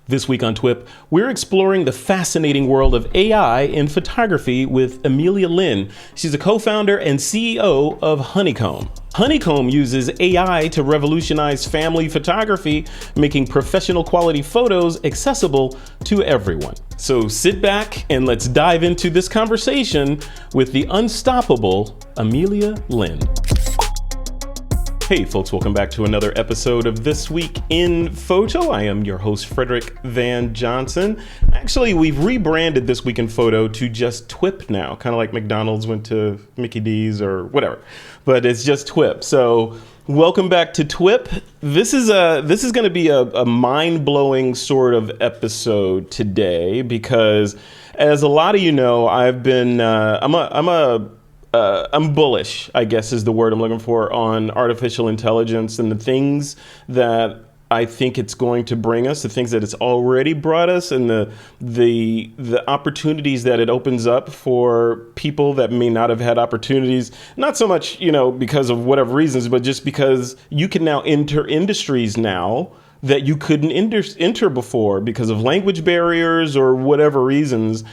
This week on TWiP, we're exploring the fascinating world of AI in photography with Amelia Lin. She's a co-founder and CEO of Honeycomb. Honeycomb uses AI to revolutionize family photography, making professional quality photos accessible to everyone. So sit back and let's dive into this conversation with the unstoppable Amelia Lin. Hey folks, welcome back to another episode of This Week in Photo. I am your host, Frederick Van Johnson. Actually, we've rebranded This Week in Photo to just TWiP now, kind of like McDonald's went to Mickey D's or whatever, but it's just TWiP. So welcome back to TWiP. This is going to be a mind-blowing sort of episode today because, as a lot of you know, I've been I'm bullish, I guess is the word I'm looking for, on artificial intelligence and the things that I think it's going to bring us, the things that it's already brought us, and the opportunities that it opens up for people that may not have had opportunities, not so much, because of whatever reasons, but just because you can now enter industries now that you couldn't enter before because of language barriers or whatever reasons.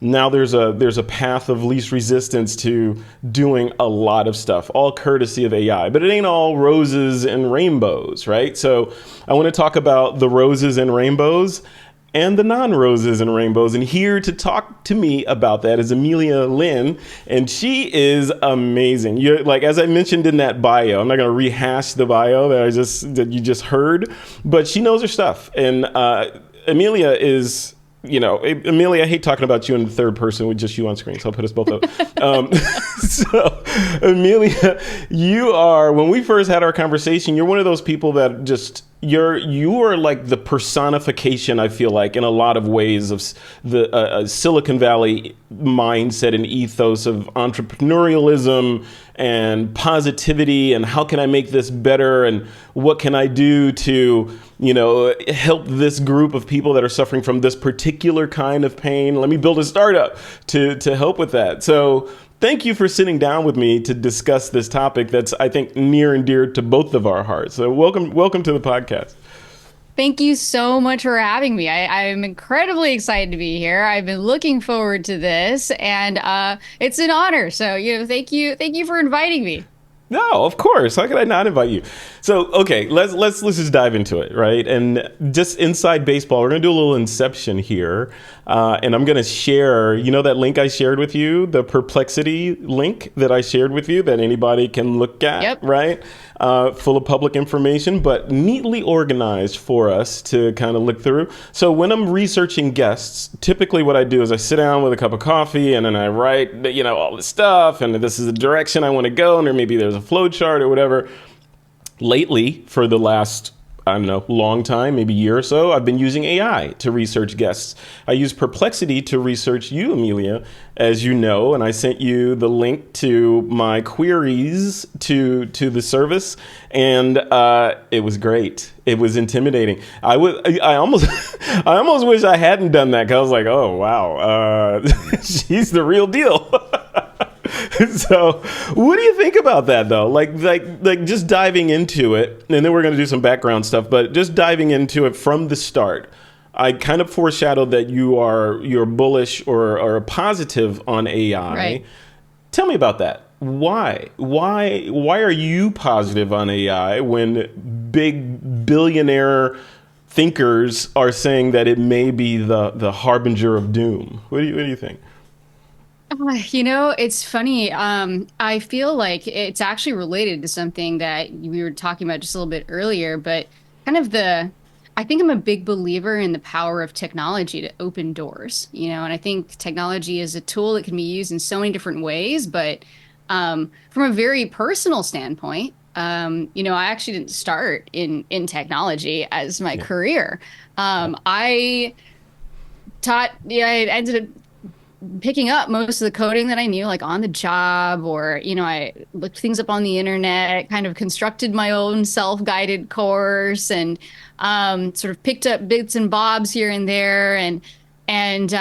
Now there's a path of least resistance to doing a lot of stuff, all courtesy of AI. But it ain't all roses and rainbows, right? So I want to talk about the roses and rainbows and the non-roses and rainbows. And here to talk to me about that is Amelia Lin, and she is amazing. You're, like, as I mentioned in that bio, I'm not going to rehash the bio that you just heard, but she knows her stuff. And Amelia is... Amelia, I hate talking about you in the third person with just you on screen, so I'll put us both up. So, Amelia, you are, when we first had our conversation, you're one of those people that just, you are like the personification, I feel like, in a lot of ways of the Silicon Valley mindset and ethos of entrepreneurialism and positivity and how can I make this better and what can I do to, help this group of people that are suffering from this particular kind of pain. Let me build a startup to help with that. So thank you for sitting down with me to discuss this topic that's, I think, near and dear to both of our hearts. So welcome to the podcast. Thank you so much for having me. I'm incredibly excited to be here. I've been looking forward to this, and it's an honor. So, thank you for inviting me. No, of course. How could I not invite you? So, okay, let's just dive into it, right? And just inside baseball, we're gonna do a little inception here, and I'm gonna share. That link I shared with you, the Perplexity link that I shared with you, that anybody can look at, yep. Right? Full of public information, but neatly organized for us to kind of look through. So when I'm researching guests, typically what I do is I sit down with a cup of coffee and then I write, all this stuff, and this is the direction I want to go, and or maybe there's a flow chart or whatever. Lately, for the last, long time, maybe a year or so, I've been using AI to research guests. I use Perplexity to research you, Amelia, as you know, and I sent you the link to my queries to the service, and it was great. It was intimidating. I almost I almost wish I hadn't done that because I was like, oh wow, she's the real deal. So what do you think about that though? Like just diving into it, and then we're going to do some background stuff, but just diving into it from the start. I kind of foreshadowed that you're bullish or positive on AI. Right. Tell me about that. Why are you positive on AI when big billionaire thinkers are saying that it may be the harbinger of doom? What do you think? It's funny. I feel like it's actually related to something that we were talking about just a little bit earlier, but kind of I think I'm a big believer in the power of technology to open doors, and I think technology is a tool that can be used in so many different ways, but from a very personal standpoint, I actually didn't start in technology as my career. I ended up picking up most of the coding that I knew, like on the job, or, I looked things up on the internet, kind of constructed my own self-guided course, and sort of picked up bits and bobs here and there. And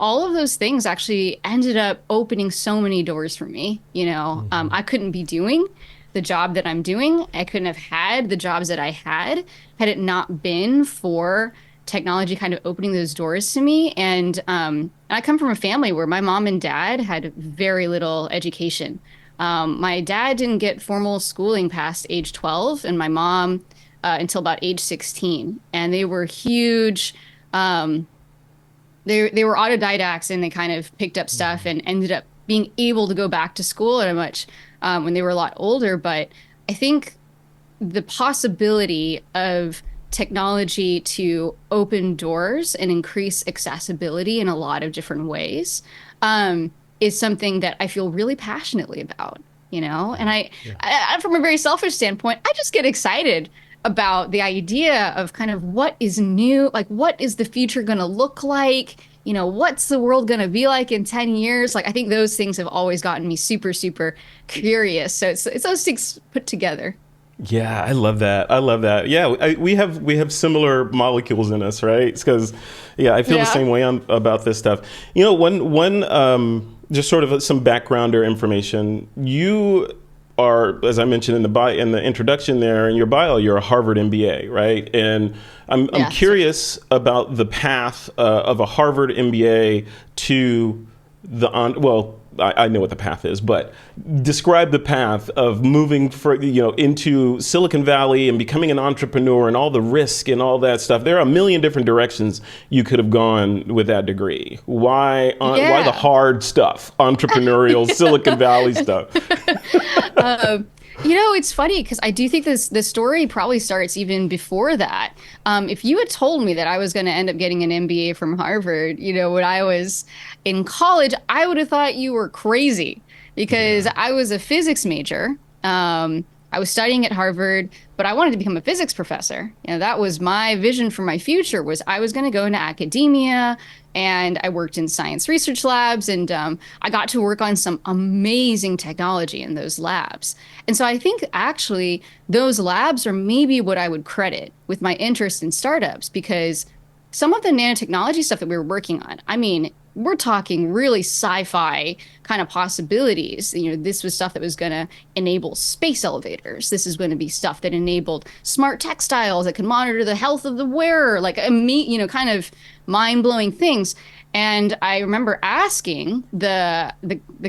all of those things actually ended up opening so many doors for me. I couldn't be doing the job that I'm doing. I couldn't have had the jobs that I had it not been for technology kind of opening those doors to me. And I come from a family where my mom and dad had very little education. My dad didn't get formal schooling past age 12, and my mom until about age 16. And they were huge. Um, they were autodidacts, and they kind of picked up stuff and ended up being able to go back to school at a much when they were a lot older. But I think the possibility of technology to open doors and increase accessibility in a lot of different ways is something that I feel really passionately about, you know? And Yeah. from a very selfish standpoint, I just get excited about the idea of kind of what is new, like what is the future going to look like? You know, what's the world going to be like in 10 years? Like, I think those things have always gotten me super, super curious. So it's those things put together. Yeah, I love that. I love that. Yeah, we have similar molecules in us, right? It's because, yeah, I feel the Yeah. same way about this stuff. One just sort of some background or information. You are, as I mentioned in the introduction there in your bio, you're a Harvard MBA, right? And I'm Yeah. So, curious about the path of a Harvard MBA to I know what the path is, but describe the path of moving into Silicon Valley and becoming an entrepreneur and all the risk and all that stuff. There are a million different directions you could have gone with that degree. Why the yeah. hard stuff, entrepreneurial Silicon Valley stuff? Um, it's funny because I do think this story probably starts even before that. If you had told me that I was going to end up getting an MBA from Harvard, when I was in college, I would have thought you were crazy because Yeah. I was a physics major. I was studying at Harvard, but I wanted to become a physics professor. That was my vision for my future was I was going to go into academia, and I worked in science research labs, and I got to work on some amazing technology in those labs. And so I think actually those labs are maybe what I would credit with my interest in startups because some of the nanotechnology stuff that we were working on, I mean, we're talking really sci-fi kind of possibilities. This was stuff that was going to enable space elevators. This is going to be stuff that enabled smart textiles that could monitor the health of the wearer, like kind of mind-blowing things. And I remember asking the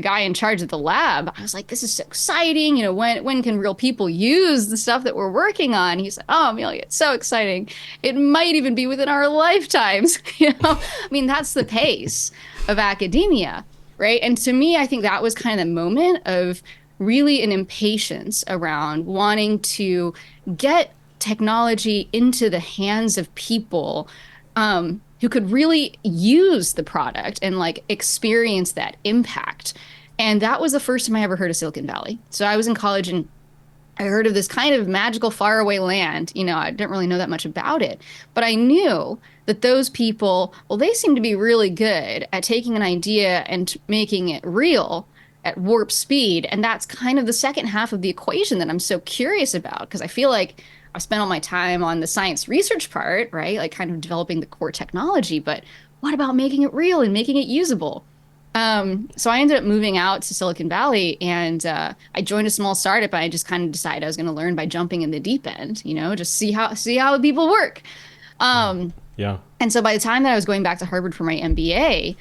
guy in charge of the lab, I was like, this is so exciting. When can real people use the stuff that we're working on? He said, oh, Amelia, it's so exciting. It might even be within our lifetimes. I mean, that's the pace of academia, right? And to me, I think that was kind of the moment of really an impatience around wanting to get technology into the hands of people who could really use the product and like experience that impact. And that was the first time I ever heard of Silicon Valley. So I was in college and I heard of this kind of magical faraway land. I didn't really know that much about it, but I knew that those people, well, they seemed to be really good at taking an idea and making it real at warp speed. And that's kind of the second half of the equation that I'm so curious about because I feel like I spent all my time on the science research part, right? Like kind of developing the core technology, but what about making it real and making it usable? So I ended up moving out to Silicon Valley and I joined a small startup. I just kind of decided I was going to learn by jumping in the deep end, just see how people work. Um, Yeah. and so by the time that I was going back to Harvard for my MBA,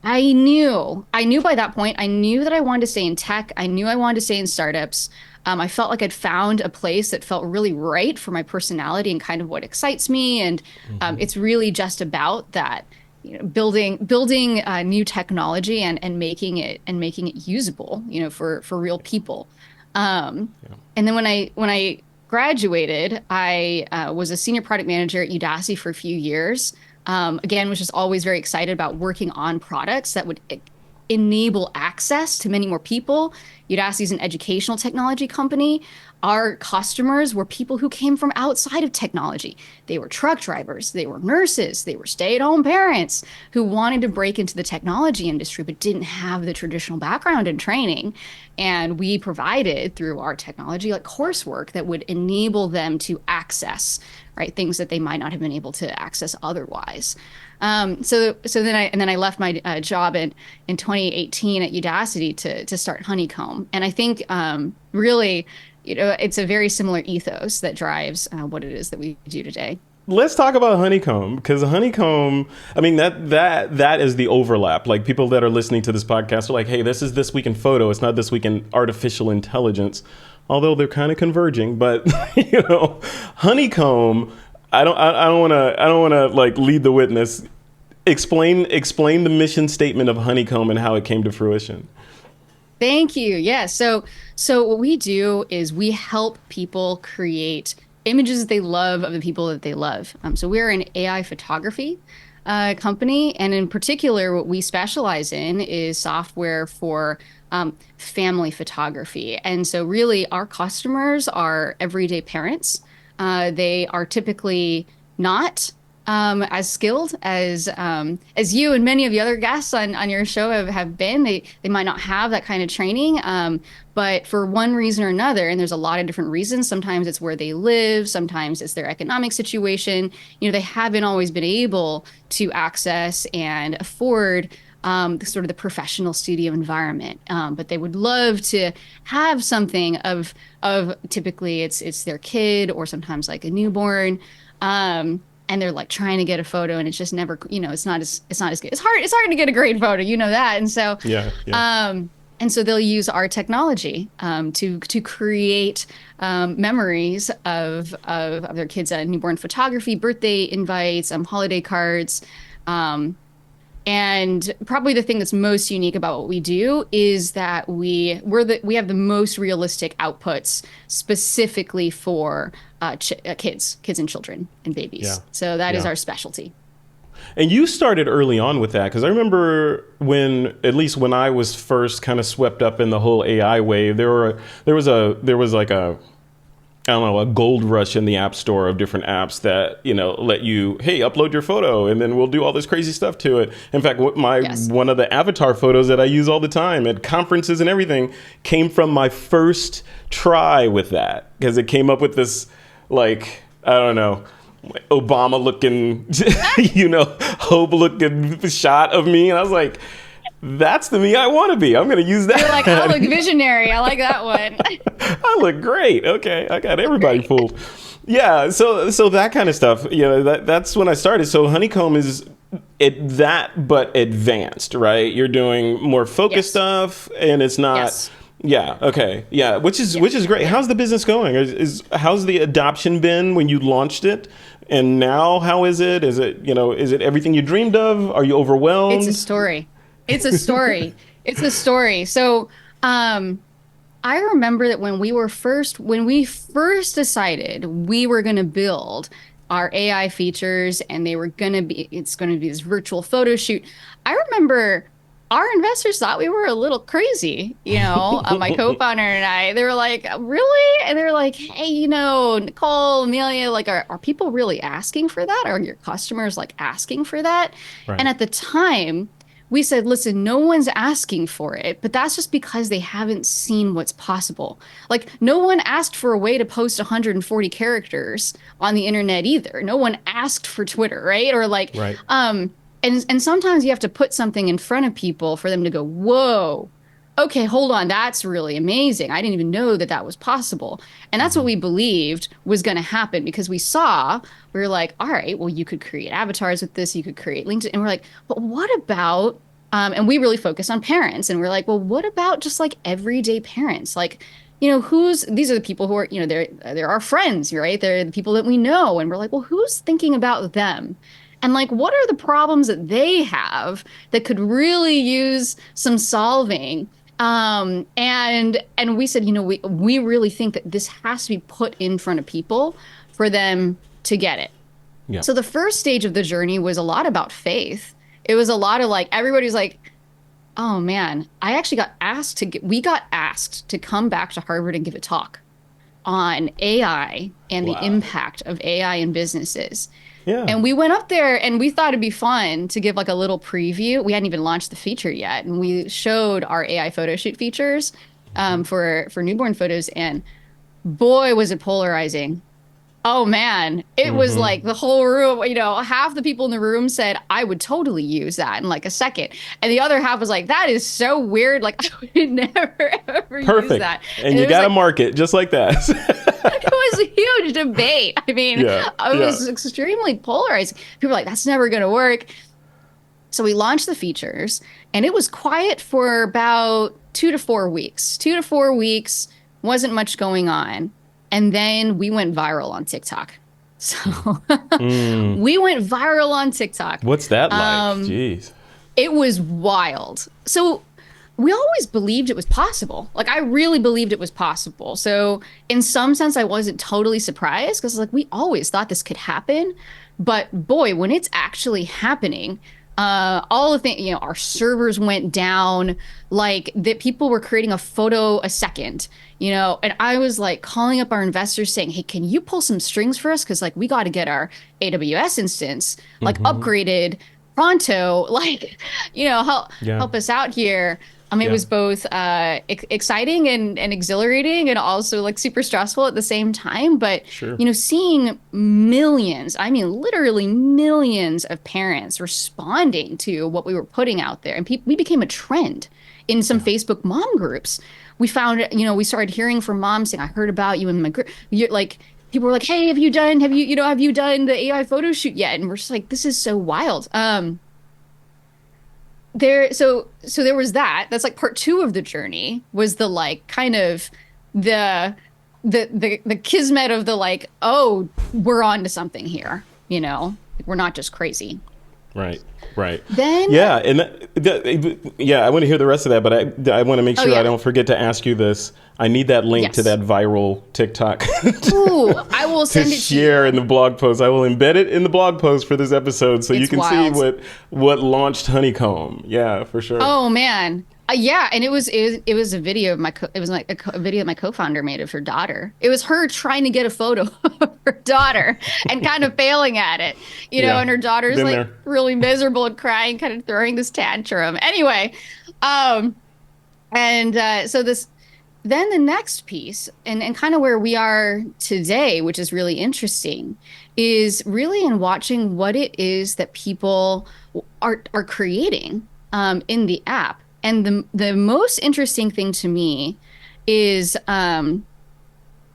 I knew by that point, I knew that I wanted to stay in tech. I knew I wanted to stay in startups. I felt like I'd found a place that felt really right for my personality and kind of what excites me. And it's really just about that, building new technology and making it usable, for real people. And then when I graduated, I was a senior product manager at Udacity for a few years. Again, was just always very excited about working on products that would enable access to many more people. Udacity is an educational technology company. Our customers were people who came from outside of technology. They were truck drivers, they were nurses, they were stay-at-home parents who wanted to break into the technology industry but didn't have the traditional background and training. And we provided through our technology like coursework that would enable them to access, right, things that they might not have been able to access otherwise. So then I left my job in 2018 at Udacity to start Honeycomb, and I think really, it's a very similar ethos that drives what it is that we do today. let's talk about Honeycomb, because Honeycomb, I mean, that is the overlap. Like, people that are listening to this podcast are like, hey, this is This Week in Photo. It's not This Week in Artificial Intelligence, although they're kind of converging. But Honeycomb, I don't want to like lead the witness. Explain the mission statement of Honeycomb and how it came to fruition. Thank you. Yeah. So what we do is we help people create images that they love of the people that they love. So we're an AI photography company, and in particular, what we specialize in is software for family photography. And so, really, our customers are everyday parents. They are typically not as skilled as you and many of the other guests on your show have been. They might not have that kind of training, but for one reason or another, and there's a lot of different reasons. Sometimes it's where they live, sometimes it's their economic situation. They haven't always been able to access and afford sort of the professional studio environment, but they would love to have something of typically it's their kid or sometimes like a newborn. And they're like trying to get a photo and it's just never, it's not as good. It's hard to get a great photo, that. And so, Yeah. and so they'll use our technology to create memories of their kids' newborn photography, birthday invites, holiday cards. And probably the thing that's most unique about what we do is that we have the most realistic outputs specifically for kids and children and babies. Yeah. So that is Yeah. our specialty. And you started early on with that, because I remember at least when I was first kind of swept up in the whole AI wave, there was like a, I don't know, a gold rush in the app store of different apps that, let you, hey, upload your photo and then we'll do all this crazy stuff to it. In fact, Yes. one of the avatar photos that I use all the time at conferences and everything came from my first try with that, because it came up with this, like, I don't know, Obama looking, Hope looking shot of me. And I was like, that's the me I want to be. I'm going to use that. You're like, I look visionary. I like that one. I look great. Okay, I got everybody fooled. Yeah, so that kind of stuff. That's when I started. So Honeycomb is but advanced, right? You're doing more focused Yes. stuff, and it's not. Yes. Yeah. Okay. Yeah. Which is great. How's the business going? How's the adoption been when you launched it, and now how is it? Is it everything you dreamed of? Are you overwhelmed? It's a story. It's a story. It's a story. So, I remember that when we first decided we were going to build our AI features and it's going to be this virtual photo shoot. I remember our investors thought we were a little crazy, my co-founder and I. They were like, really? And they were like, hey, Nicole, Amelia, like, are people really asking for that? Are your customers like asking for that? Right. And at the time, we said, listen, no one's asking for it, but that's just because they haven't seen what's possible. Like, no one asked for a way to post 140 characters on the internet either. No one asked for Twitter, right? Or like, Right. and sometimes you have to put something in front of people for them to go, whoa, okay, hold on, that's really amazing. I didn't even know that was possible. And that's what we believed was going to happen, because we were like, all right, well, you could create avatars with this, you could create LinkedIn. And we're like, but what about, and we really focus on parents. And we're like, well, what about just like everyday parents? Like, these are the people who are, they're our friends, right? They're the people that we know. And we're like, well, who's thinking about them? And like, what are the problems that they have that could really use some solving? And we said, we really think that this has to be put in front of people for them to get it. Yeah. So the first stage of the journey was a lot about faith. It was a lot of like, everybody's like, oh man, we got asked to come back to Harvard and give a talk on AI and Wow. the impact of AI in businesses. Yeah. And we went up there and we thought it'd be fun to give like a little preview. We hadn't even launched the feature yet. And we showed our AI photo shoot features for newborn photos. And boy, was it polarizing. Oh man, it was Hmm. like the whole room, half the people in the room said, I would totally use that in like a second. And the other half was like, that is so weird. Like, I would never, ever use Perfect. that. And And you it was got to like, market just like that. it was a huge debate. I mean, Yeah. it Yeah. was extremely polarizing. People were like, that's never going to work. So we launched the features and it was quiet for about 2 to 4 weeks. 2 to 4 weeks, wasn't much going on. And then we went viral on TikTok. So Mm. we went viral on TikTok. What's that like? Um, Jeez. it was wild. So we always believed it was possible. Like I really believed it was possible. So in some sense, I wasn't totally surprised because like we always thought this could happen. But boy, when it's actually happening, all the things, our servers went down, like that people were creating a photo a second, and I was like calling up our investors saying, hey, can you pull some strings for us? Because like we got to get our AWS instance like Hmm. upgraded pronto, like, Yeah. help us out here. It Yeah. was both exciting and exhilarating and also like super stressful at the same time. But, Sure. seeing millions, I mean, literally millions of parents responding to what we were putting out there. And we became a trend in some Yeah. Facebook mom groups. We found, we started hearing from moms saying, I heard about you in my group. You're like, people were like, hey, have you done the AI photo shoot yet? And we're just like, this is so wild. So there was that. That's like part two of the journey was the like kind of the the kismet of the like, oh, we're on to something here, we're not just crazy. Right. Right. Then, Yeah. And yeah, I want to hear the rest of that, but I want to make oh sure I yeah, don't forget to ask you this. I need that link to yes. that viral TikTok Ooh, I will to send it to share in you. the blog post. I will embed it in the blog post for this episode so you It's can see wild. what launched Honeycomb. Yeah, for sure. Oh man. Yeah, and it was a video of it was like a video my co-founder made of her daughter. It was her trying to get a photo of her daughter and kind of failing at it, Yeah. and her daughter's Been like there. really miserable and crying, kind of throwing this tantrum. Anyway, um, and so this then the next piece and kind of where we are today, which is really interesting, is really in watching what it is that people are creating in the app. And the most interesting thing to me is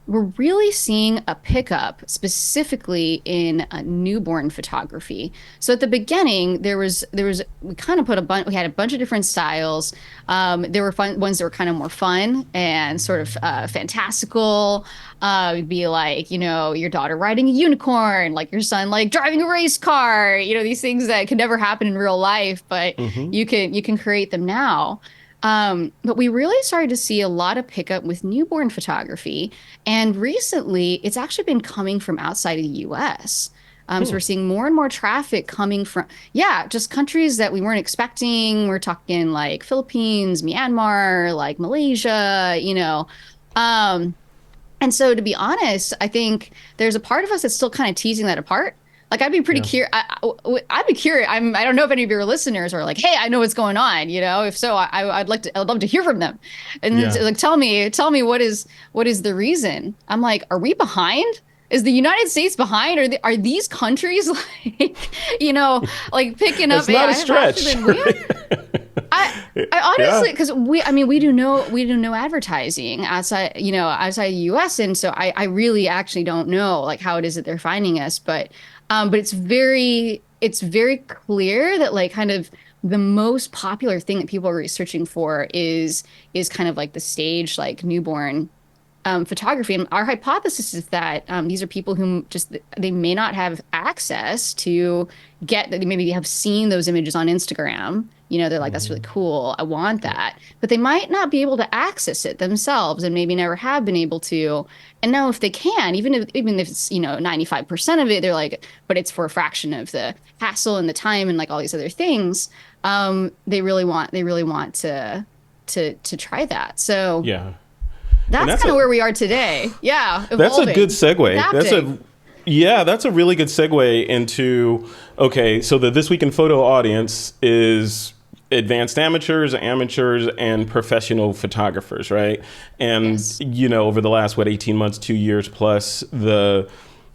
we're really seeing a pickup specifically in newborn photography. So at the beginning, there was we kind of put we had a bunch of different styles. There were ones that were kind of more fun and sort of fantastical. It'd be like, your daughter riding a unicorn, like your son like driving a race car, these things that could never happen in real life, but Hmm. you can create them now. But we really started to see a lot of pickup with newborn photography. And recently, it's actually been coming from outside of the US. So Hmm. we're seeing more and more traffic coming from, yeah, just countries that we weren't expecting. We're talking like Philippines, Myanmar, like Malaysia, Um, and so, to be honest, I think there's a part of us that's still kind of teasing that apart. Like, I'd be pretty Yeah. curious. I'd be curious. I don't know if any of your listeners are like, "Hey, I know what's going on." If so, I'd love to hear from them, and Yeah. like, tell me what is the reason? I'm like, are we behind? Is the United States behind? Are these countries like, like picking up It's not a AI faster stretch. than we are? I I Yeah. honestly, because we do no advertising outside the US, and so I really actually don't know like how it is that they're finding us, but it's very clear that like kind of the most popular thing that people are researching for is kind of like the stage like newborn photography. And our hypothesis is that these are people who just they may not have access to get that. They maybe have seen those images on Instagram. They're like, that's really Hmm. cool. I want Yeah. that. But they might not be able to access it themselves and maybe never have been able to. And now if they can, even if it's, 95% of it, they're like, but it's for a fraction of the hassle and the time and like all these other things. They really want to try that. So Yeah. And that's that's kind a of where we are today. Yeah, That's a good evolving, segue. adapting. That's a really good segue into okay, so the This Week in Photo audience is advanced amateurs, and professional photographers, right? And Yes. over the last 18 months, 2 years plus,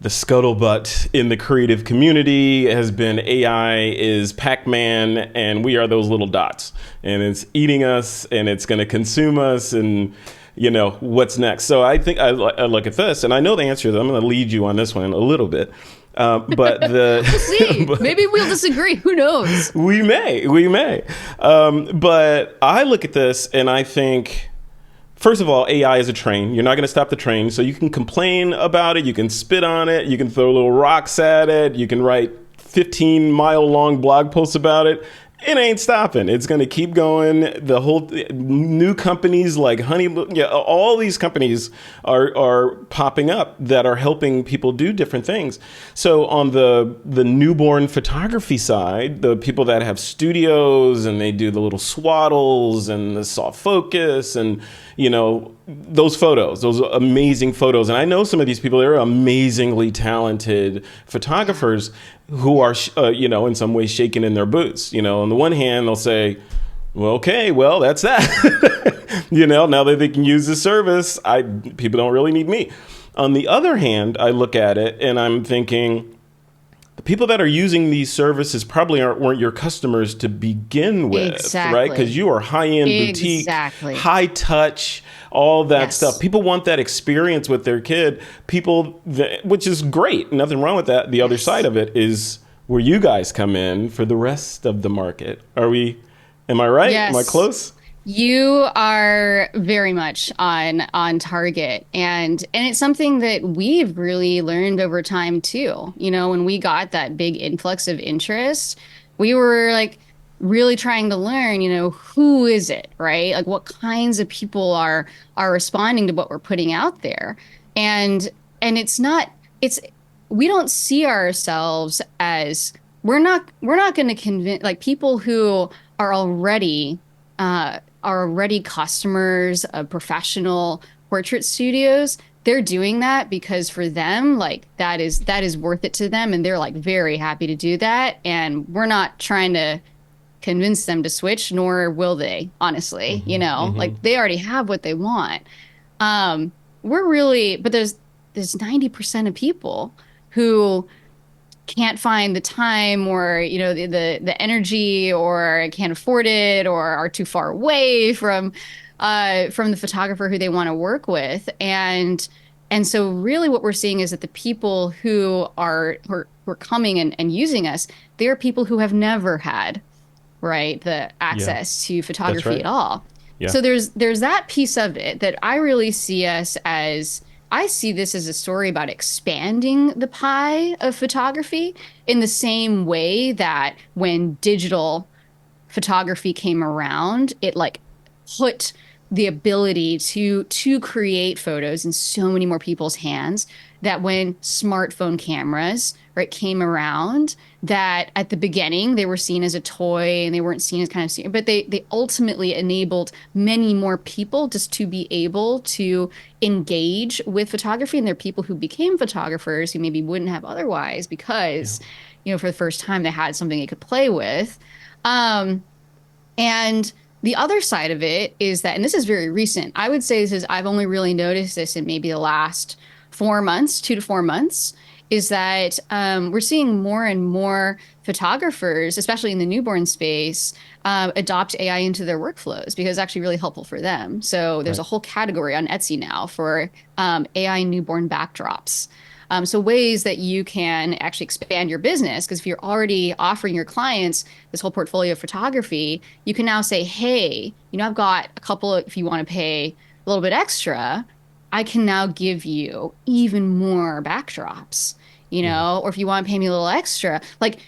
the scuttlebutt in the creative community has been AI is Pac-Man, and we are those little dots, and it's eating us, and it's going to consume us, and what's next. So I think I look at this, and I know the answer to them. I'm going to lead you on this one a little bit. But we'll see. Maybe we'll disagree. Who knows? We may. But I look at this and I think, first of all, AI is a train. You're not going to stop the train. So you can complain about it. You can spit on it. You can throw little rocks at it. You can write 15-mile long blog posts about it. It ain't stopping. It's going to keep going. The whole new companies like all these companies are popping up that are helping people do different things. So on the newborn photography side, the people that have studios and they do the little swaddles and the soft focus and those photos, those amazing photos. And I know some of these people, they're amazingly talented photographers who are, in some ways shaking in their boots. On the one hand, they'll say, well, okay, well, that's that. Now that they can use the service, people don't really need me. On the other hand, I look at it and I'm thinking, the people that are using these services probably weren't your customers to begin with, exactly. Right? Because you are high-end boutique, high touch, all that stuff. People want that experience with their kid. Which is great. Nothing wrong with that. The other side of it is where you guys come in for the rest of the market. Am I right? Yes. Am I close? You are very much on target, and it's something that we've really learned over time too. When we got that big influx of interest, we were like really trying to learn, who is it, right? Like what kinds of people are responding to what we're putting out there. And we don't see ourselves as we're not going to convince like people who are already customers of professional portrait studios. They're doing that because for them, like that is worth it to them, and they're like very happy to do that. And we're not trying to convince them to switch, nor will they, honestly. Like they already have what they want. But there's 90% of people who can't find the time or the energy or can't afford it or are too far away from the photographer who they want to work with, and so really what we're seeing is that the people who are coming and using us, they're people who have never had the access to photography at all. Yeah. So there's that piece of it that I really see us as. I see this as a story about expanding the pie of photography in the same way that when digital photography came around, it like put the ability to create photos in so many more people's hands, that when smartphone cameras came around, that at the beginning they were seen as a toy and they weren't seen as kind of, but they ultimately enabled many more people just to be able to engage with photography. And there are people who became photographers who maybe wouldn't have otherwise because for the first time they had something they could play with. And the other side of it is that, and this is very recent, I would say I've only really noticed this in maybe the last 4 months, 2 to 4 months, is that we're seeing more and more photographers, especially in the newborn space, adopt AI into their workflows because it's actually really helpful for them. So there's a whole category on Etsy now for AI newborn backdrops. So ways that you can actually expand your business, because if you're already offering your clients this whole portfolio of photography, you can now say, hey, I've got a couple if you want to pay a little bit extra, I can now give you even more backdrops, or if you want to pay me a little extra, like,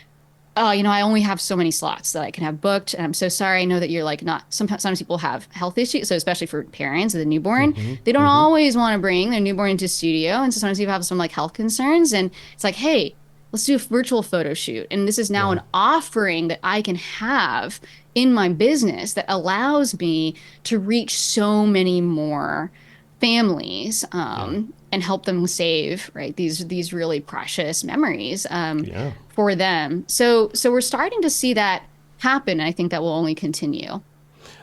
oh, I only have so many slots that I can have booked. And I'm so sorry. I know that you're like not, sometimes people have health issues. So especially for parents of the newborn, they don't always want to bring their newborn into studio. And so sometimes people have some like health concerns, and it's like, hey, let's do a virtual photo shoot. And this is now an offering that I can have in my business that allows me to reach so many more families and help them save these really precious memories for them. So we're starting to see that happen, and I think that will only continue.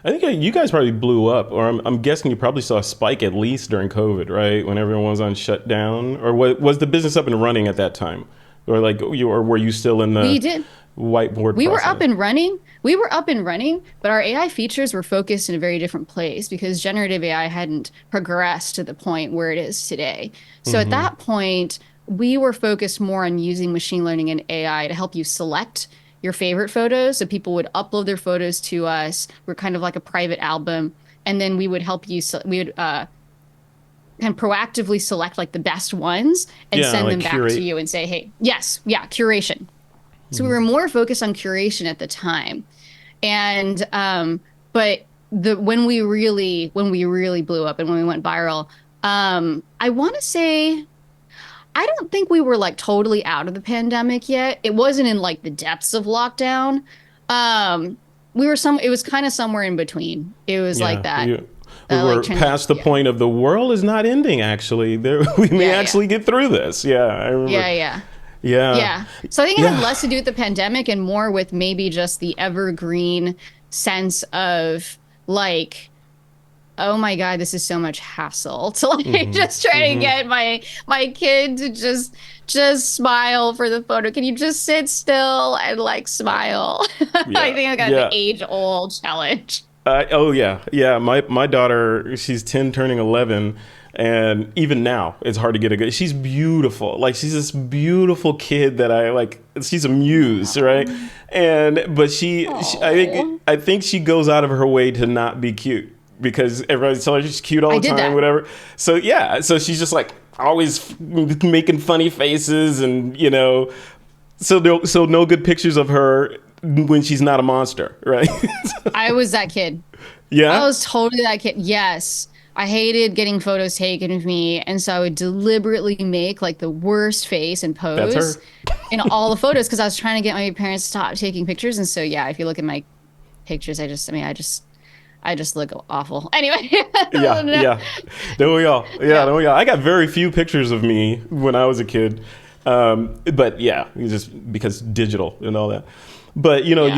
I think you guys probably blew up, or I'm guessing you probably saw a spike at least during COVID, right? When everyone was on shutdown, or was the business up and running at that time, or like or were you still in the We did. whiteboard We were up process? and running. We were up and running, but our AI features were focused in a very different place because generative AI hadn't progressed to the point where it is today. So at Hmm. that point, we were focused more on using machine learning and AI to help you select your favorite photos. So people would upload their photos to us. We're kind of like a private album. And then we would help you, we would kind of proactively select like the best ones and Yeah, send like them back to curate. you and say, hey, yes, yeah, curation. So we were more focused on curation at the time. And but the when we really blew up and when we went viral, I want to say I don't think we were like totally out of the pandemic yet. It wasn't in like the depths of lockdown. Um, we were some. It was kind of somewhere in between. It was like Yeah, that, we like were transition. past the Yeah, point of the world is not ending. Actually, there we may yeah, yeah, actually get through this. Yeah, I remember. yeah, yeah. Yeah, Yeah. So I think it had yeah, less to do with the pandemic and more with maybe just the evergreen sense of like, oh my God, this is so much hassle to like hmm just try to hmm get my kid to just smile for the photo. Can you just sit still and like smile? I yeah, think I got the yeah. age old challenge. Oh yeah, yeah. My daughter, she's 10, turning 11, and even now it's hard to get a good. She's beautiful, like she's this beautiful kid that I like. She's a muse, right? Oh, And but oh. I think she goes out of her way to not be cute because everybody's telling her she's cute all I the did time, that. whatever. So yeah, so she's just like always making funny faces, and so no good pictures of her when she's not a monster, right? I was that kid. I Yeah, was totally that kid. Yes. I hated getting photos taken of me. And so I would deliberately make like the worst face and that's pose her. in all the photos because I was trying to get my parents to stop taking pictures. And so, yeah, if you look at my pictures, I just look awful. Anyway, Yeah, no. yeah. There we go. Yeah, Yeah. there we go. I got very few pictures of me when I was a kid. But yeah, just because digital and all that. But Yeah. Yeah. you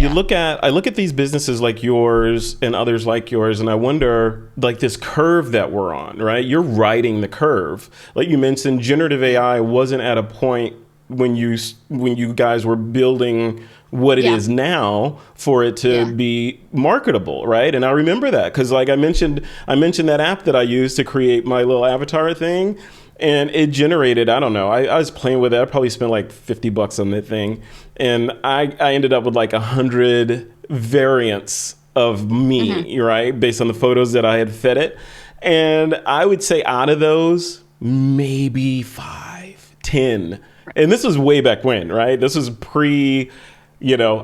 Yeah. look at I look at these businesses like yours and others like yours, and I wonder like this curve that we're on, right? You're riding the curve. Like you mentioned, generative AI wasn't at a point when you guys were building what it Yeah. is now for it to Yeah. be marketable, right? And I remember that because like I mentioned that app that I used to create my little avatar thing, and it generated, I don't know, I was playing with it. I probably spent like $50 on that thing, and I ended up with like 100 variants of Hmm. me, right, based on the photos that I had fed it. And I would say out of those, maybe 5, 10, and this was way back when, right? This was pre,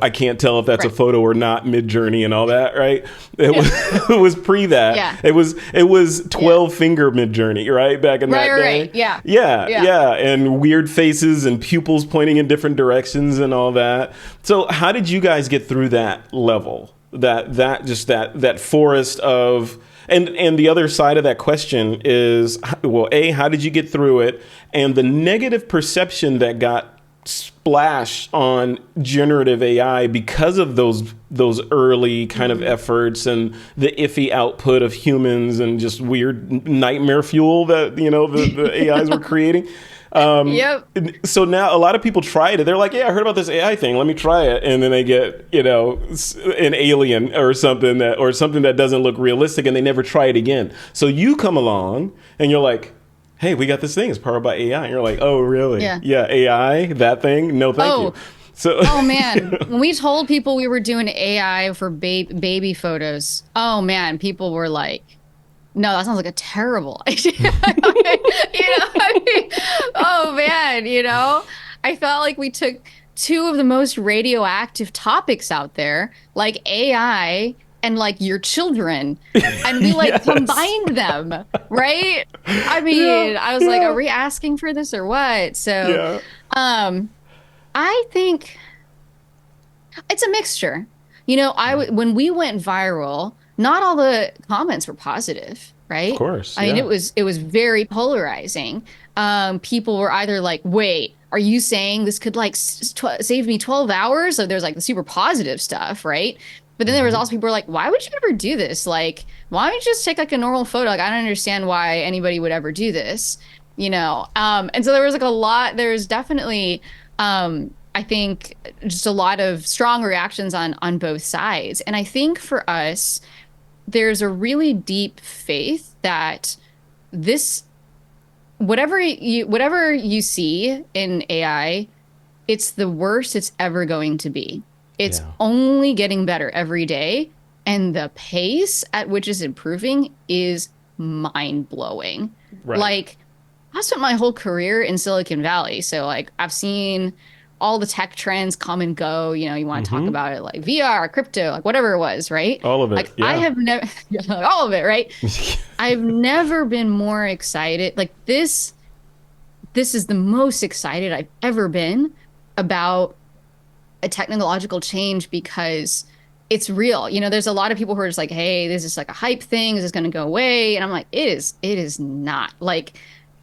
I can't tell if that's a Right. photo or not, mid journey and all that, right? It Yeah. was it was pre that. Yeah. It was Yeah. 12 finger mid journey, right? Back in Right. that Right. day. Right. Yeah. Yeah, Yeah. yeah, and weird faces and pupils pointing in different directions and all that. So, how did you guys get through that level? That forest of, and the other side of that question is, well, A, how did you get through it? And the negative perception that got splashed on generative AI because of those early kind of Hmm. efforts and the iffy output of humans and just weird nightmare fuel that the AIs were creating. Yep. So now a lot of people tried it. They're like, "Yeah, I heard about this AI thing. Let me try it." And then they get, an alien or something that doesn't look realistic, and they never try it again. So you come along and you're like, "Hey, we got this thing. It's powered by AI." And you're like, "Oh, really? Yeah. Yeah, AI, that thing? No, thank you." Oh, So oh man, when we told people we were doing AI for baby photos, oh man, people were like, "No, that sounds like a terrible idea." I mean, oh man, I felt like we took two of the most radioactive topics out there, like AI and like your children, and we like yes, combined them, right? I yeah, mean, I was like, "Are yeah, we asking for this or what?" So, yeah. um, I think. It's a mixture. When we went viral, not all the comments were positive, Of right? course, I mean, yeah. it was very polarizing. People were either like, "Wait, are you saying this could like save me 12 hours?" So there's like the super positive stuff, right? But then there was Hmm. also people who were like, why would you ever do this? Like, why don't you just take like a normal photo? Like, I don't understand why anybody would ever do this, you know? And so there was like a lot, there's definitely, I think just a lot of strong reactions on both sides. And I think for us, there's a really deep faith that this whatever you see in AI, it's the worst it's ever going to be. It's Yeah. only getting better every day, and the pace at which it's improving is mind-blowing. Right. Like, I spent my whole career in Silicon Valley, so like I've seen all the tech trends come and go. You know, you want to talk Hmm. about it like VR, crypto, like whatever it was, right? All of it. Like I Yeah. have never all of it, right? I've never been more excited. Like this is the most excited I've ever been about a technological change because it's real. You know, there's a lot of people who are just like, hey, this is like a hype thing. Is this going to go away? And I'm like, it is not. Like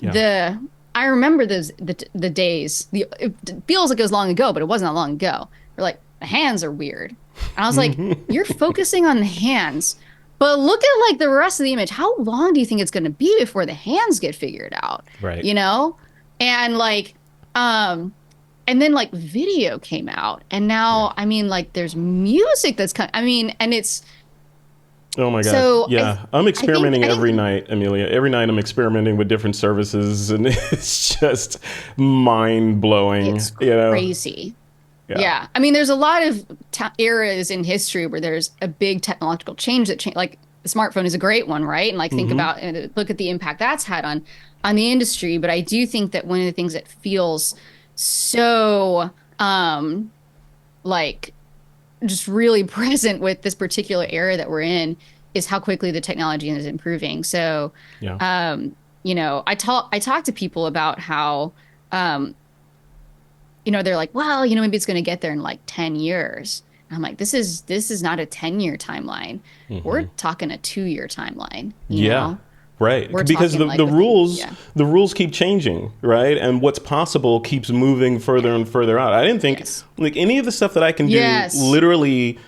Yeah. the, I remember the days, it feels like it was long ago, but it wasn't that long ago. They're like, the hands are weird. And I was like, you're focusing on the hands, but look at like the rest of the image. How long do you think it's going to be before the hands get figured out? Right. You know? And like, and then like video came out, and Yeah. now I mean like there's music that's I mean, and it's Oh my God. so Yeah. I'm I think experimenting I every think night, Amelia. Every night I'm experimenting with different services and it's just mind blowing, it's you know? crazy. Yeah. Yeah, I mean, there's a lot of eras in history where there's a big technological change that change. Like the smartphone is a great one, right? And like think Hmm. about and look at the impact that's had on the industry. But I do think that one of the things that feels so like just really present with this particular era that we're in is how quickly the technology is improving. So, Yeah. you know, I talk to people about how um, you know, they're like, well, you know, maybe it's going to get there in like 10 years. And I'm like, this is not a 10-year timeline. We're Hmm. talking a 2-year timeline, you Yeah. know? Right. We're Because talking like the within, rules yeah. the rules keep changing, right? And what's possible keeps moving further and further out. I didn't think Yes. like any of the stuff that I can do Yes. literally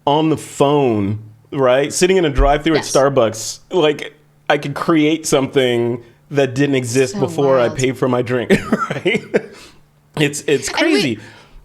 on the phone, right? Sitting in a drive-through at Yes. Starbucks, like I could create something that didn't exist So before I wild. paid for my drink, right? It's And crazy.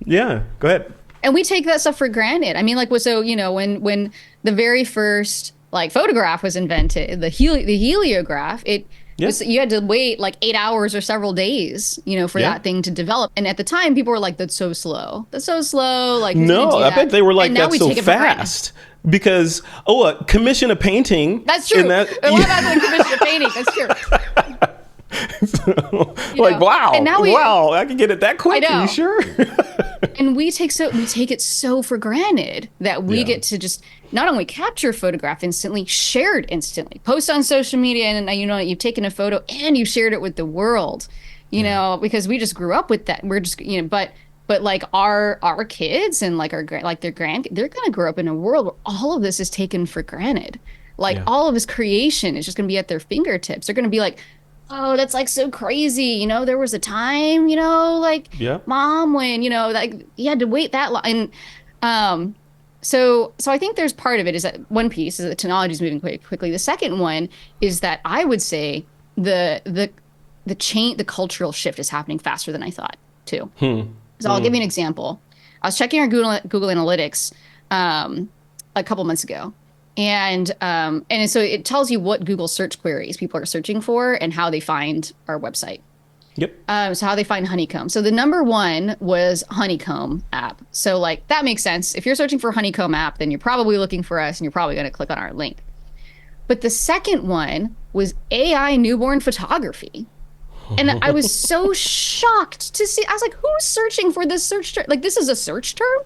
Yeah, go ahead. we take that stuff for granted. I mean, like, so, you know, when the very first like photograph was invented, the heliograph, it Yeah. was, you had to wait like 8 hours or several days, you know, for Yeah. that thing to develop. And at the time, people were like, that's so slow. That's so slow. Like, who's gonna No, do I bet that? they were like And now that we so take it for granted. fast because commission a painting. That's true. And that, A lot of that's when commission a painting. That's true. You like know, and now wow, I can get it that quick. Are you know. sure? And we take it so for granted that we Yeah. get to just not only capture, photograph instantly, share it instantly, post on social media, and you know you've taken a photo and you shared it with the world. You Yeah. know, because we just grew up with that. We're just, you know, but like our kids and like they're gonna grow up in a world where all of this is taken for granted. Like Yeah. all of this creation is just gonna be at their fingertips. They're gonna be like, oh, that's like so crazy. You know, there was a time, you know, like Yeah. mom, when, you know, like you had to wait that long. And so I think there's part of it is that one piece is that technology is moving quite quickly. The second one is that I would say the cultural shift is happening faster than I thought too. So I'll give you an example. I was checking our Google Analytics a couple months ago, and so it tells you what Google search queries people are searching for and how they find our website. Yep. So how they find Honeycomb. So the number one was Honeycomb app. So like that makes sense. If you're searching for Honeycomb app, then you're probably looking for us and you're probably going to click on our link. But the second one was AI newborn photography. And I was so shocked to see. I was like, who's searching for this search term? Like, this is a search term?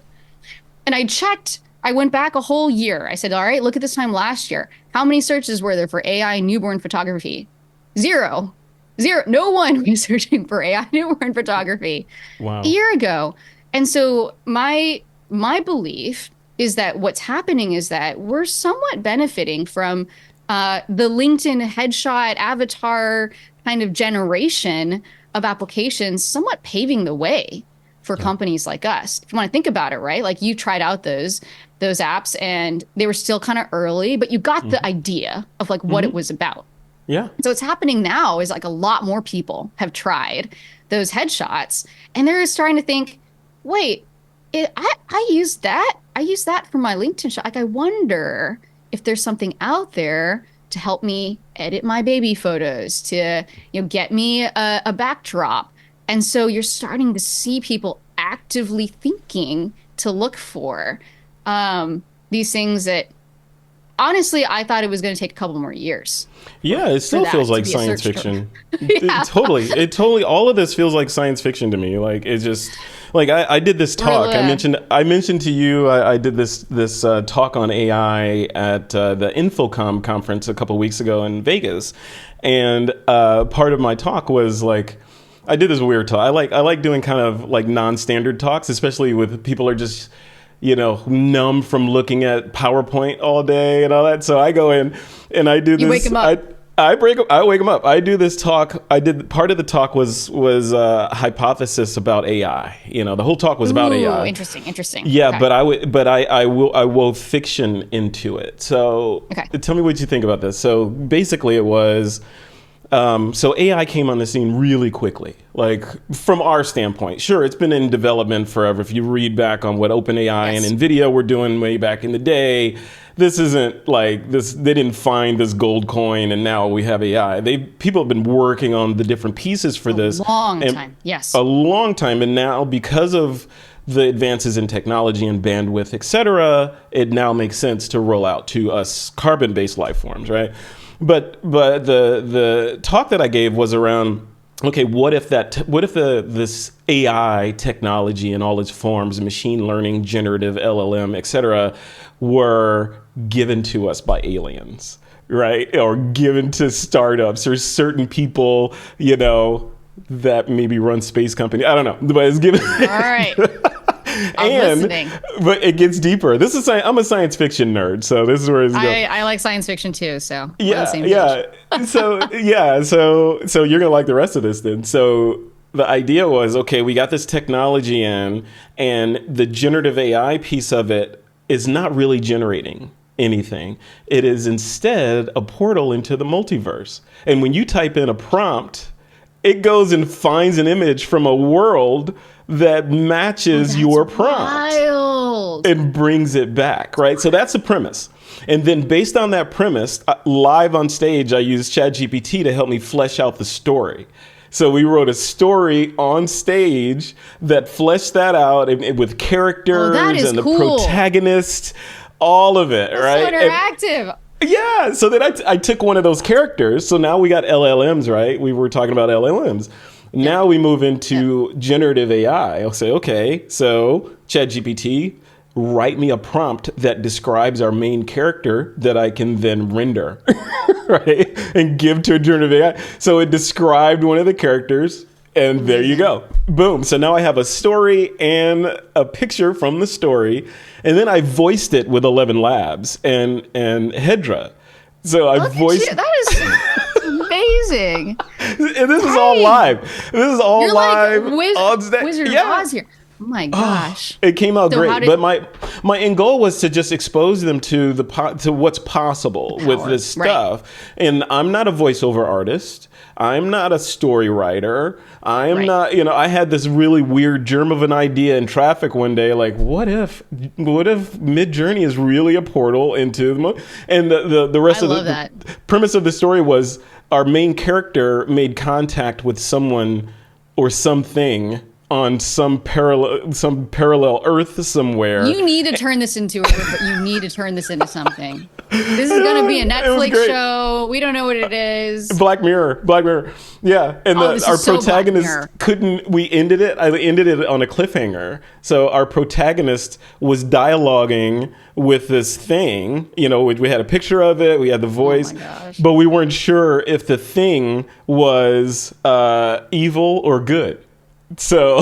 And I checked. I went back a whole year. I said, all right, look at this time last year. How many searches were there for AI newborn photography? Zero. Zero. No one was searching for AI newborn photography a Wow. year ago. And so my belief is that what's happening is that we're somewhat benefiting from the LinkedIn headshot avatar kind of generation of applications, somewhat paving the way for companies like us. If you want to think about it, right? Like you tried out those apps and they were still kind of early, but you got the idea of like what it was about. Yeah. So what's happening now is like a lot more people have tried those headshots and they're starting to think, wait, I used that. I used that for my LinkedIn shot. Like I wonder if there's something out there to help me edit my baby photos, to get me a backdrop. And so you're starting to see people actively thinking to look for these things that honestly, I thought it was going to take a couple more years. Yeah, it still feels like science fiction. Yeah. It totally, all of this feels like science fiction to me. Like it's just, like I did this talk. I mentioned to you, I did this talk on AI at the Infocom conference a couple weeks ago in Vegas, and part of my talk was like, I did this weird talk. I like doing kind of like non-standard talks, especially with people are just numb from looking at PowerPoint all day and all that. So I go in and I do this. You wake them up. I wake them up. I do this talk. Part of the talk was a hypothesis about AI. The whole talk was about AI. Interesting. Yeah, okay. but I wove fiction into it. So tell me what you think about this. So basically it was, so AI came on the scene really quickly, like from our standpoint. Sure, it's been in development forever. If you read back on what OpenAI and NVIDIA were doing way back in the day, this isn't like this. They didn't find this gold coin and now we have AI. People have been working on the different pieces for this. A long time, yes. A long time. And now because of the advances in technology and bandwidth, et cetera, it now makes sense to roll out to us carbon-based life forms, right? But the talk that I gave was around, okay, what if this AI technology in all its forms, machine learning, generative LLM, et cetera, were given to us by aliens, right? Or given to startups or certain people, that maybe run space company. I don't know, but it's given. All right. I'm listening. But it gets deeper. I'm a science fiction nerd, so this is where it's going. I like science fiction too, so yeah. So you're gonna like the rest of this then. So the idea was, okay, we got this technology in, and the generative AI piece of it is not really generating anything. It is instead a portal into the multiverse. And when you type in a prompt, it goes and finds an image from a world that matches your prompt and brings it back, right? So that's the premise. And then based on that premise, live on stage, I used ChatGPT to help me flesh out the story. So we wrote a story on stage that fleshed that out with characters and the protagonist, all of it, right? So interactive. Yeah, so then I took one of those characters. So now we got LLMs, right? We were talking about LLMs. Now we move into generative AI. I'll say, okay, so ChatGPT, write me a prompt that describes our main character that I can then render, right? And give to a generative AI. So it described one of the characters, and there you go. Boom. So now I have a story and a picture from the story. And then I voiced it with 11 Labs and Hedra. So I voiced... That is amazing. And this is all live. This is all live. Like Wizard of Oz here. Oh my gosh. It came out great. But my end goal was to just expose them to what's possible with this stuff. Right. And I'm not a voiceover artist. I'm not a story writer. I'm not, I had this really weird germ of an idea in traffic one day, like, what if Mid-Journey is really a portal into the and the rest of the premise of the story was our main character made contact with someone or something on some parallel Earth somewhere. You need to turn this into something. This is going to be a Netflix show. We don't know what it is. Black Mirror. Yeah. And our protagonist we ended it. I ended it on a cliffhanger. So our protagonist was dialoguing with this thing. We had a picture of it. We had the voice. Oh my gosh. But we weren't sure if the thing was evil or good. So,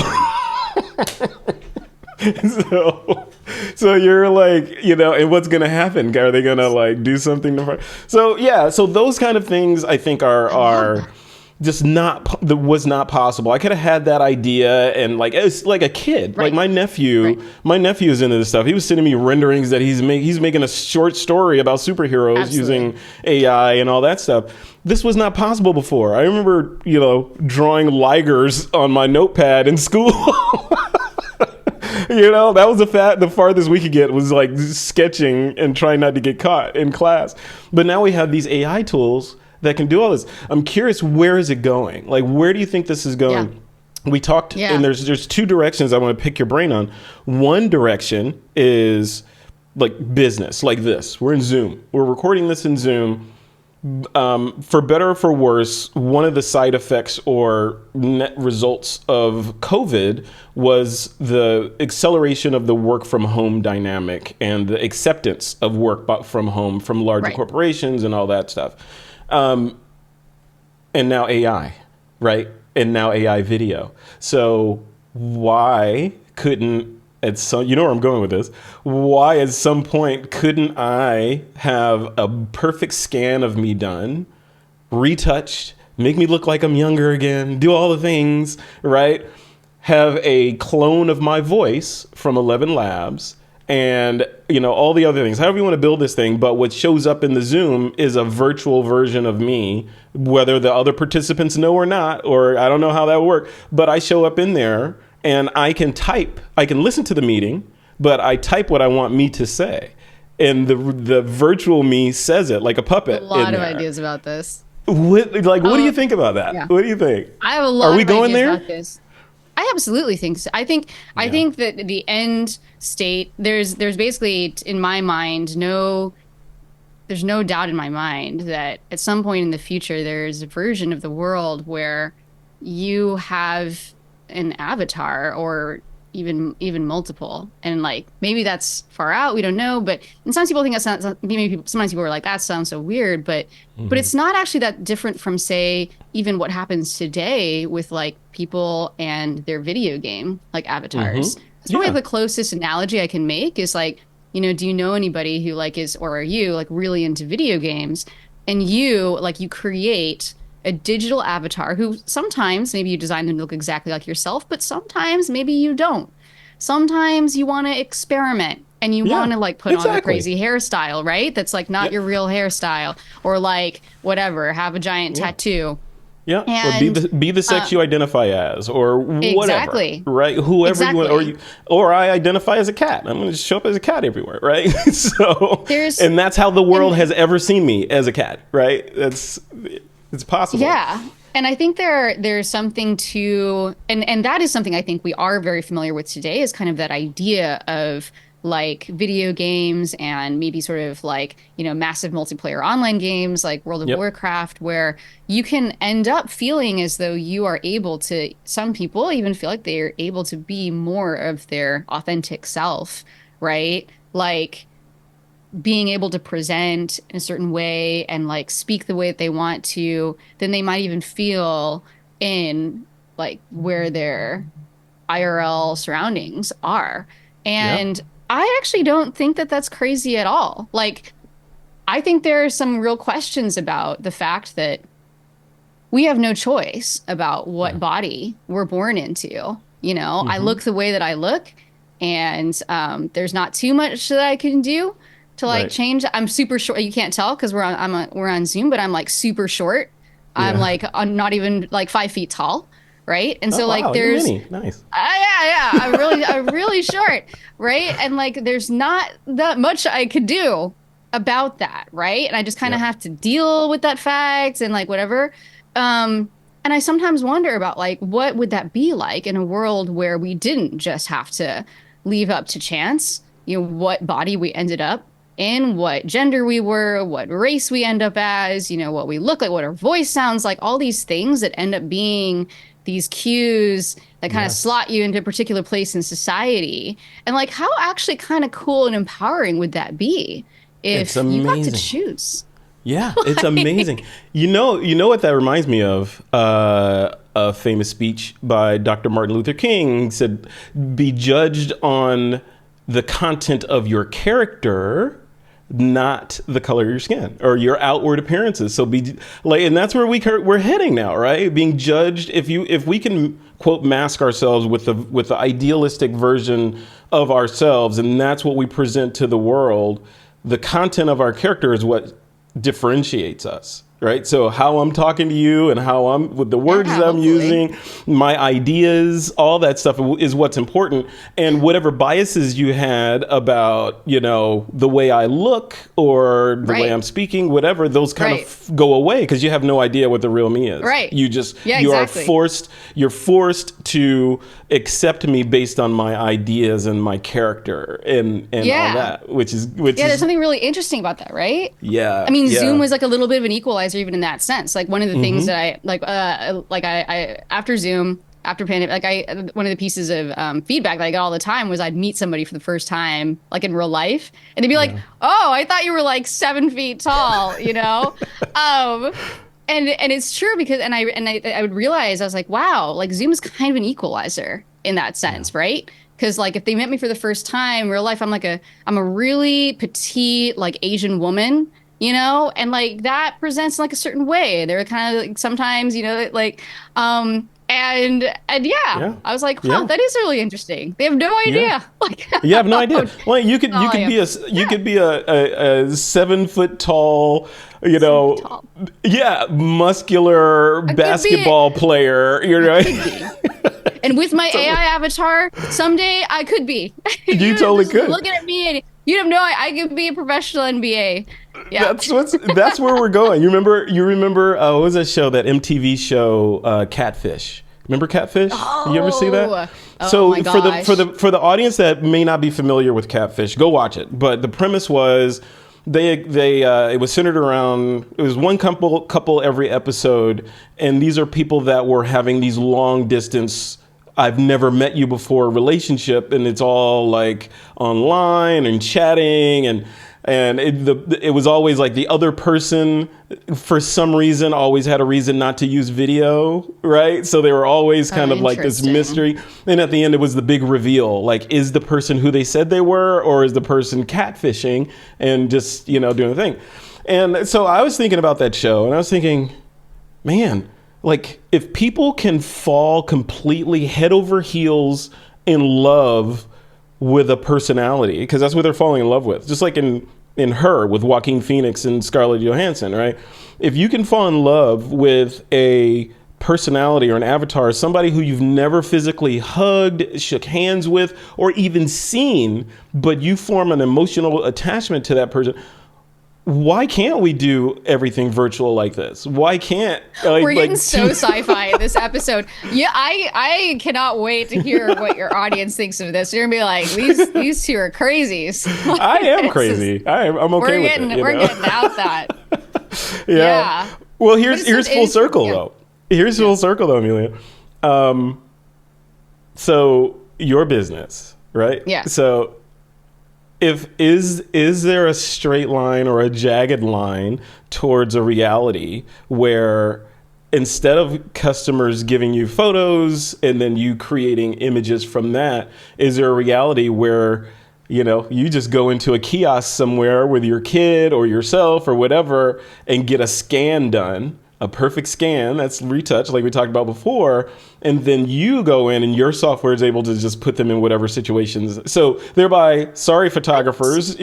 so you're like, and what's going to happen? Are they going to like do something? So yeah, so those kind of things I think are just that was not possible. I could have had that idea, and like it's like a kid, Right. like my nephew is into this stuff. He was sending me renderings that he's making a short story about superheroes Absolutely. using AI and all that stuff. This was not possible before. I remember, drawing ligers on my notepad in school. That was the farthest we could get, was like sketching and trying not to get caught in class. But now we have these AI tools that can do all this. I'm curious, where is it going? Like, where do you think this is going? Yeah. We talked, and there's two directions I want to pick your brain on. One direction is like business, like this. We're in Zoom. We're recording this in Zoom. For better or for worse, one of the side effects or net results of COVID was the acceleration of the work from home dynamic and the acceptance of work from home from larger corporations and all that stuff. And now AI, right? And now AI video. So why couldn't, you know where I'm going with this, why at some point couldn't I have a perfect scan of me done, retouched, make me look like I'm younger again, do all the things, right? Have a clone of my voice from 11 Labs, and all the other things, however you want to build this thing. But what shows up in the Zoom is a virtual version of me, whether the other participants know or not, or I don't know how that would work, but I show up in there and I can listen to the meeting, but I type what I want me to say. And the virtual me says it like a puppet. A lot of ideas about this. What do you think about that? Yeah. What do you think? I have a lot Are we of going ideas there? about this. I absolutely think so. I think that the end state, there's basically, in my mind, there's no doubt in my mind that at some point in the future there's a version of the world where you have an avatar, or even multiple, and like maybe that's far out, we don't know, but and some people think that sounds, sometimes people are like, that sounds so weird, but it's not actually that different from, say, even what happens today with like people and their video game like avatars. It's probably the closest analogy I can make is like, do you know anybody who like is, or are you like really into video games, and you create a digital avatar who sometimes maybe you design them to look exactly like yourself, but sometimes maybe you don't. Sometimes you want to experiment and you want to like put on a crazy hairstyle, right? That's like not your real hairstyle, or like whatever, have a giant tattoo. Yeah, and, or be the sex you identify as, or whatever. Exactly. Right? Whoever you want, or I identify as a cat. I'm going to show up as a cat everywhere, right? So, and that's how the world has ever seen me, as a cat, right? It's possible. Yeah. And I think there's something to, and that is something I think we are very familiar with today, is kind of that idea of like video games and maybe sort of like, massive multiplayer online games like World of Warcraft, where you can end up feeling as though you are able to, some people even feel like they're able to be more of their authentic self, right? Like being able to present in a certain way and like speak the way that they want to, then they might even feel in like where their IRL surroundings are. And I actually don't think that that's crazy at all. Like, I think there are some real questions about the fact that we have no choice about what body we're born into. I look the way that I look, and there's not too much that I can do to like change. I'm super short. You can't tell because we're on Zoom, but I'm like super short. I'm like not even like 5 feet tall, right? And so like there's nice. I'm really short, right? And like there's not that much I could do about that, right? And I just kind of have to deal with that fact and like whatever. And I sometimes wonder about like what would that be like in a world where we didn't just have to leave up to chance, what body we ended up in, what gender we were, what race we end up as, what we look like, what our voice sounds like, all these things that end up being these cues that kind of slot you into a particular place in society. And like, how actually kind of cool and empowering would that be if you got to choose? Yeah, it's amazing. You know what that reminds me of? A famous speech by Dr. Martin Luther King said, "Be judged on the content of your character, not the color of your skin or your outward appearances. So be like, and that's where we're heading now, right? Being judged. If we can quote mask ourselves with the idealistic version of ourselves, and that's what we present to the world. The content of our character is what differentiates us. Right. So how I'm talking to you and how I'm with the words that I'm using, my ideas, all that stuff is what's important. And whatever biases you had about, the way I look or the way I'm speaking, whatever, those kind of go away because you have no idea what the real me is. Right. You are you're forced to accept me based on my ideas and my character and all that, which is there's something really interesting about that, right? Yeah. I mean, Zoom was like a little bit of an equalizer even in that sense. Like one of the things that I after Zoom, after pandemic, one of the pieces of feedback that I got all the time was I'd meet somebody for the first time, like in real life, and they'd be like, "Oh, I thought you were like 7 feet tall," And it's true because I would realize I was like, wow, like Zoom is kind of an equalizer in that sense, right? Because like if they met me for the first time in real life, I'm a really petite like Asian woman, and like that presents like a certain way. They're kind of like sometimes, and I was like, wow, that is really interesting. They have no idea. Yeah. Like you have no idea. Well, you could be a 7 foot tall, muscular basketball player. And with my AI avatar, someday I could be. You totally could. Looking at me, and you have no idea. I could be a professional NBA. Yeah. That's where we're going. You remember what was that show, that MTV show, Catfish? Remember Catfish? You ever see that? So my gosh. for the audience that may not be familiar with Catfish, go watch it. But the premise was it was centered around, it was one couple every episode, and these are people that were having these long distance, I've never met you before relationship, and it's all like online and chatting, and it was always like the other person for some reason always had a reason not to use video, right? So they were always kind of like this mystery, and at the end it was the big reveal, like, is the person who they said they were, or is the person catfishing and just doing the thing? And so I was thinking about that show, and I was thinking, man, like, if people can fall completely head over heels in love with a personality, because that's what they're falling in love with, just like in Her with Joaquin Phoenix and Scarlett Johansson, right? If you can fall in love with a personality or an avatar, somebody who you've never physically hugged, shook hands with, or even seen, but you form an emotional attachment to that person, why can't we do everything virtual like this? Why can't we're getting so sci-fi in this episode? Yeah, I cannot wait to hear what your audience thinks of this. You're gonna be like, these two are crazies. I am crazy. I'm okay with it. We're getting out that. Yeah. Well, here's full circle though. Here's full circle though, Amelia. So your business, right? Yeah. So is there a straight line or a jagged line towards a reality where instead of customers giving you photos and then you creating images from that, is there a reality where you just go into a kiosk somewhere with your kid or yourself or whatever and get a scan done, a perfect scan that's retouched like we talked about before, and then you go in and your software is able to just put them in whatever situations. So thereby, sorry photographers,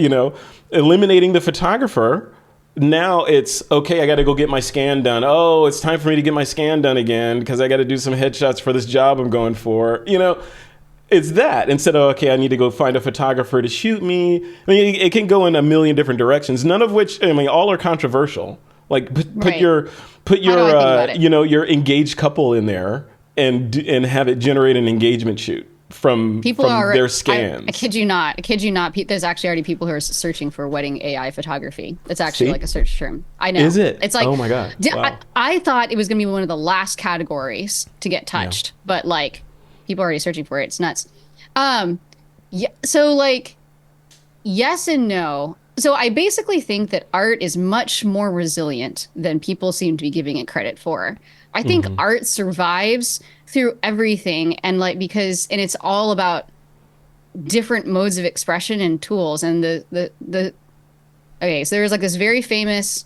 eliminating the photographer. Now it's, okay, I got to go get my scan done. Oh, it's time for me to get my scan done again because I got to do some headshots for this job I'm going for. It's that instead of, okay, I need to go find a photographer to shoot me. I mean, it can go in a million different directions, none of which, all are controversial. Like put your your engaged couple in there and have it generate an engagement shoot from their scans. I kid you not. There's actually already people who are searching for wedding AI photography. It's actually like a search term. I know. Is it? It's like, oh my God. Wow. I thought it was going to be one of the last categories to get touched, but like people are already searching for it. It's nuts. So like, yes and no. So I basically think that art is much more resilient than people seem to be giving it credit for. I think art survives through everything, and it's all about different modes of expression and tools. And okay, so there was like this very famous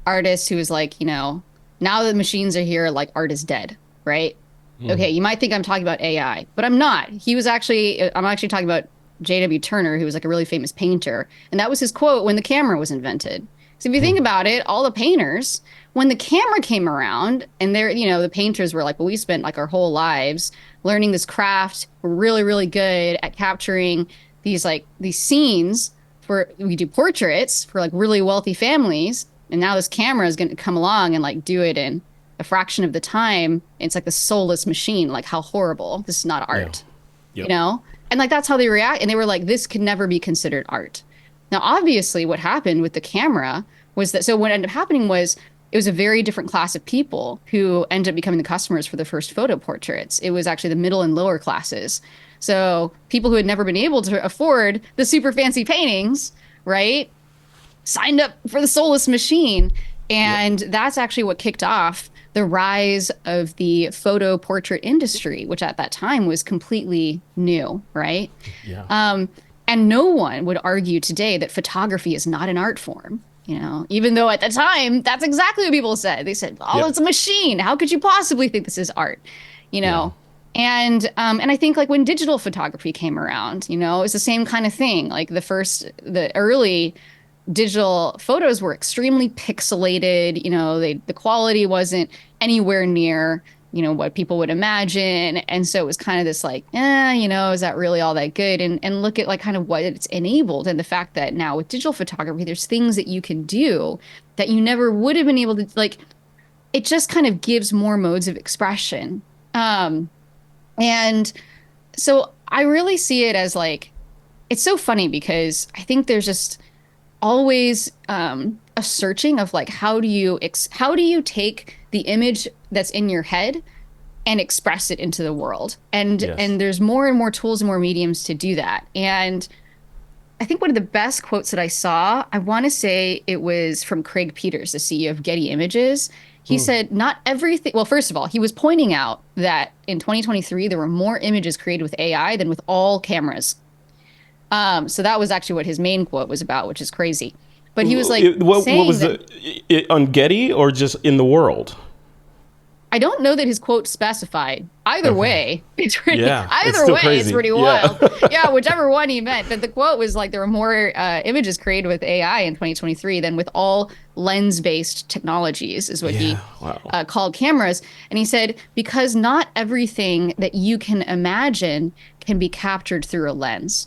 artist who was like, now that the machines are here, like art is dead, right? Mm. Okay, you might think I'm talking about AI, but I'm not. I'm actually talking about J.W. Turner, who was like a really famous painter. And that was his quote when the camera was invented. So if you think about it, all the painters, when the camera came around and the painters were like, well, we spent like our whole lives learning this craft. We're really, really good at capturing these scenes we do portraits for like really wealthy families. And now this camera is going to come along and like do it in a fraction of the time. It's like the soulless machine. Like, how horrible. This is not Yeah. art, you Yep. know? And like, that's how they react. And they were like, this could never be considered art. Now, obviously, what happened with the camera was that, so what ended up happening was it was a very different class of people who ended up becoming the customers for the first photo portraits. It was actually the middle and lower classes. So people who had never been able to afford the super fancy paintings, right, signed up for the soulless machine. Yep. And that's actually what kicked off the rise of the photo portrait industry, which at that time was completely new, right? Yeah. And no one would argue today that photography is not an art form, even though at the time, that's exactly what people said. They said, oh, Yep. it's a machine. How could you possibly think this is art? You Yeah. know? And I think like when digital photography came around, it's the same kind of thing. Like the early digital photos were extremely pixelated. The quality wasn't anywhere near, what people would imagine. And so it was kind of this like, is that really all that good? And look at like kind of what it's enabled and the fact that now with digital photography, there's things that you can do that you never would have been able to like. It just kind of gives more modes of expression. And so I really see it as like, it's so funny because I think there's just always a searching of like how do you take the image that's in your head and express it into the world, Yes. and there's more and more tools and more mediums to do that. And I think one of the best quotes that I saw, I want to say it was from Craig Peters, the CEO of Getty Images. He Mm. said, not everything, well, first of all, he was pointing out that in 2023, there were more images created with AI than with all cameras. So that was actually what his main quote was about, which is crazy. But he was like What saying was that on Getty or just in the world? I don't know that his quote specified. Either Okay. way, Yeah. It's either still way, it's crazy. pretty Yeah. wild. Yeah, whichever one he meant. But the quote was like there were more images created with AI in 2023 than with all lens-based technologies, is what he Yeah. Wow. called cameras. And he said, because not everything that you can imagine can be captured through a lens.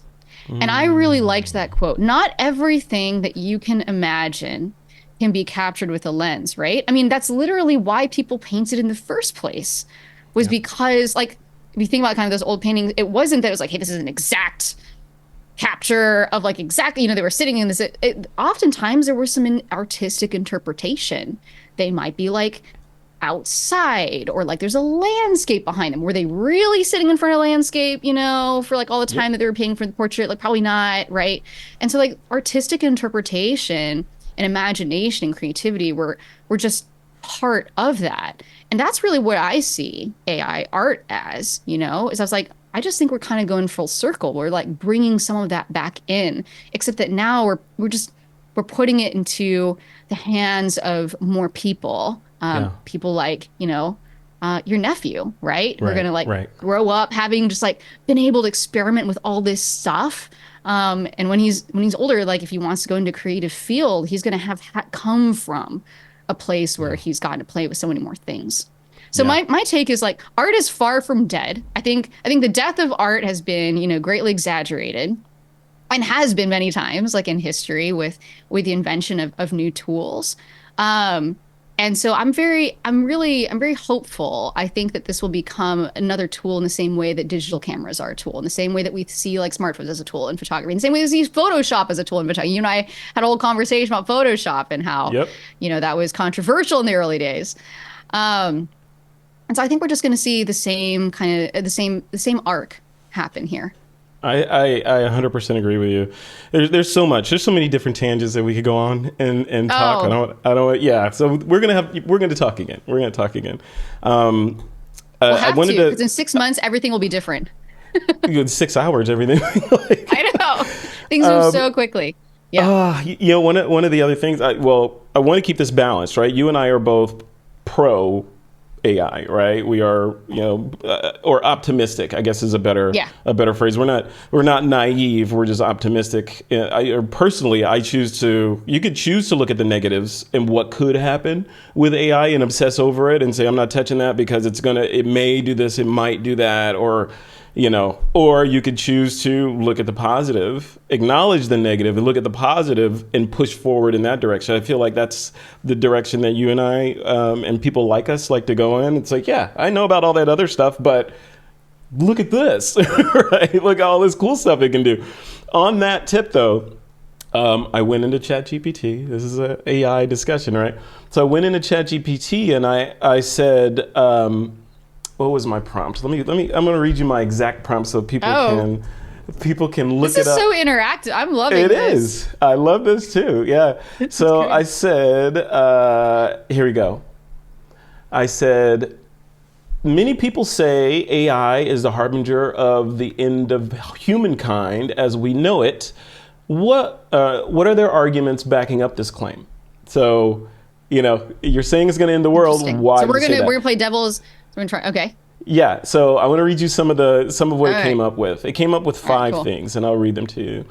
And I really liked that quote. Not everything that you can imagine can be captured with a lens, right? I mean, that's literally why people painted in the first place, was Yeah. because, like, if you think about kind of those old paintings, it wasn't that it was like, hey, this is an exact capture of like exactly, they were sitting in this. Oftentimes there was some artistic interpretation. They might be like outside or like there's a landscape behind them. Were they really sitting in front of a landscape, for like all the Yep. time that they were paying for the portrait? Like probably not, right? And so like artistic interpretation and imagination and creativity were just part of that. And that's really what I see AI art as, is I was like, I just think we're kind of going full circle. We're like bringing some of that back in, except that now we're putting it into the hands of more people, Yeah. people like, your nephew, right? Who are going Right. to like Right. grow up having just like been able to experiment with all this stuff. And when he's older, like if he wants to go into a creative field, he's going to have come from a place where Yeah. he's gotten to play with so many more things. So Yeah. my take is like art is far from dead. I think the death of art has been, greatly exaggerated and has been many times, like in history with the invention of new tools. And so I'm very hopeful. I think that this will become another tool in the same way that digital cameras are a tool, in the same way that we see like smartphones as a tool in photography, in the same way we see Photoshop as a tool in photography. You and I had a whole conversation about Photoshop and how, Yep. that was controversial in the early days. Um, and so I think we're just going to see the same kind of the same arc happen here. I 100% agree with you. There's so much. There's so many different tangents that we could go on and talk. Oh, I don't. Yeah. So we're gonna talk again. We're gonna talk again. Um, we'll I have to wanted because to in 6 months everything will be different. go 6 hours. Everything. Like, I know things move so quickly. Yeah. One of the other things, I want to keep this balanced, right? You and I are both pro AI, right? We are, or optimistic, I guess is Yeah. a better phrase. We're not naive. We're just optimistic. Personally, I choose to. You could choose to look at the negatives and what could happen with AI and obsess over it and say, I'm not touching that because it may do this, it might do that, or you could choose to look at the positive, acknowledge the negative, and look at the positive and push forward in that direction. I feel like that's the direction that you and I and people like us like to go in. It's like, yeah, I know about all that other stuff, but look at this, right? Look at all this cool stuff it can do. On that tip, though, I went into ChatGPT. This is an AI discussion, right? So I went into ChatGPT and I said, what was my prompt? I'm going to read you my exact prompt so people can look This it is up. so interactive. I'm loving It this. is. I love this too. Yeah. So great. I said, here we go. I said, many people say AI is the harbinger of the end of humankind as we know it. What are their arguments backing up this claim? So, you're saying it's going to end the world. Interesting. Why? So do you say that? we're gonna play devil's. We're gonna try. Okay. Yeah, so I want to read you some of what All it came right. up with. It came up with All right, five cool. things, and I'll read them to you.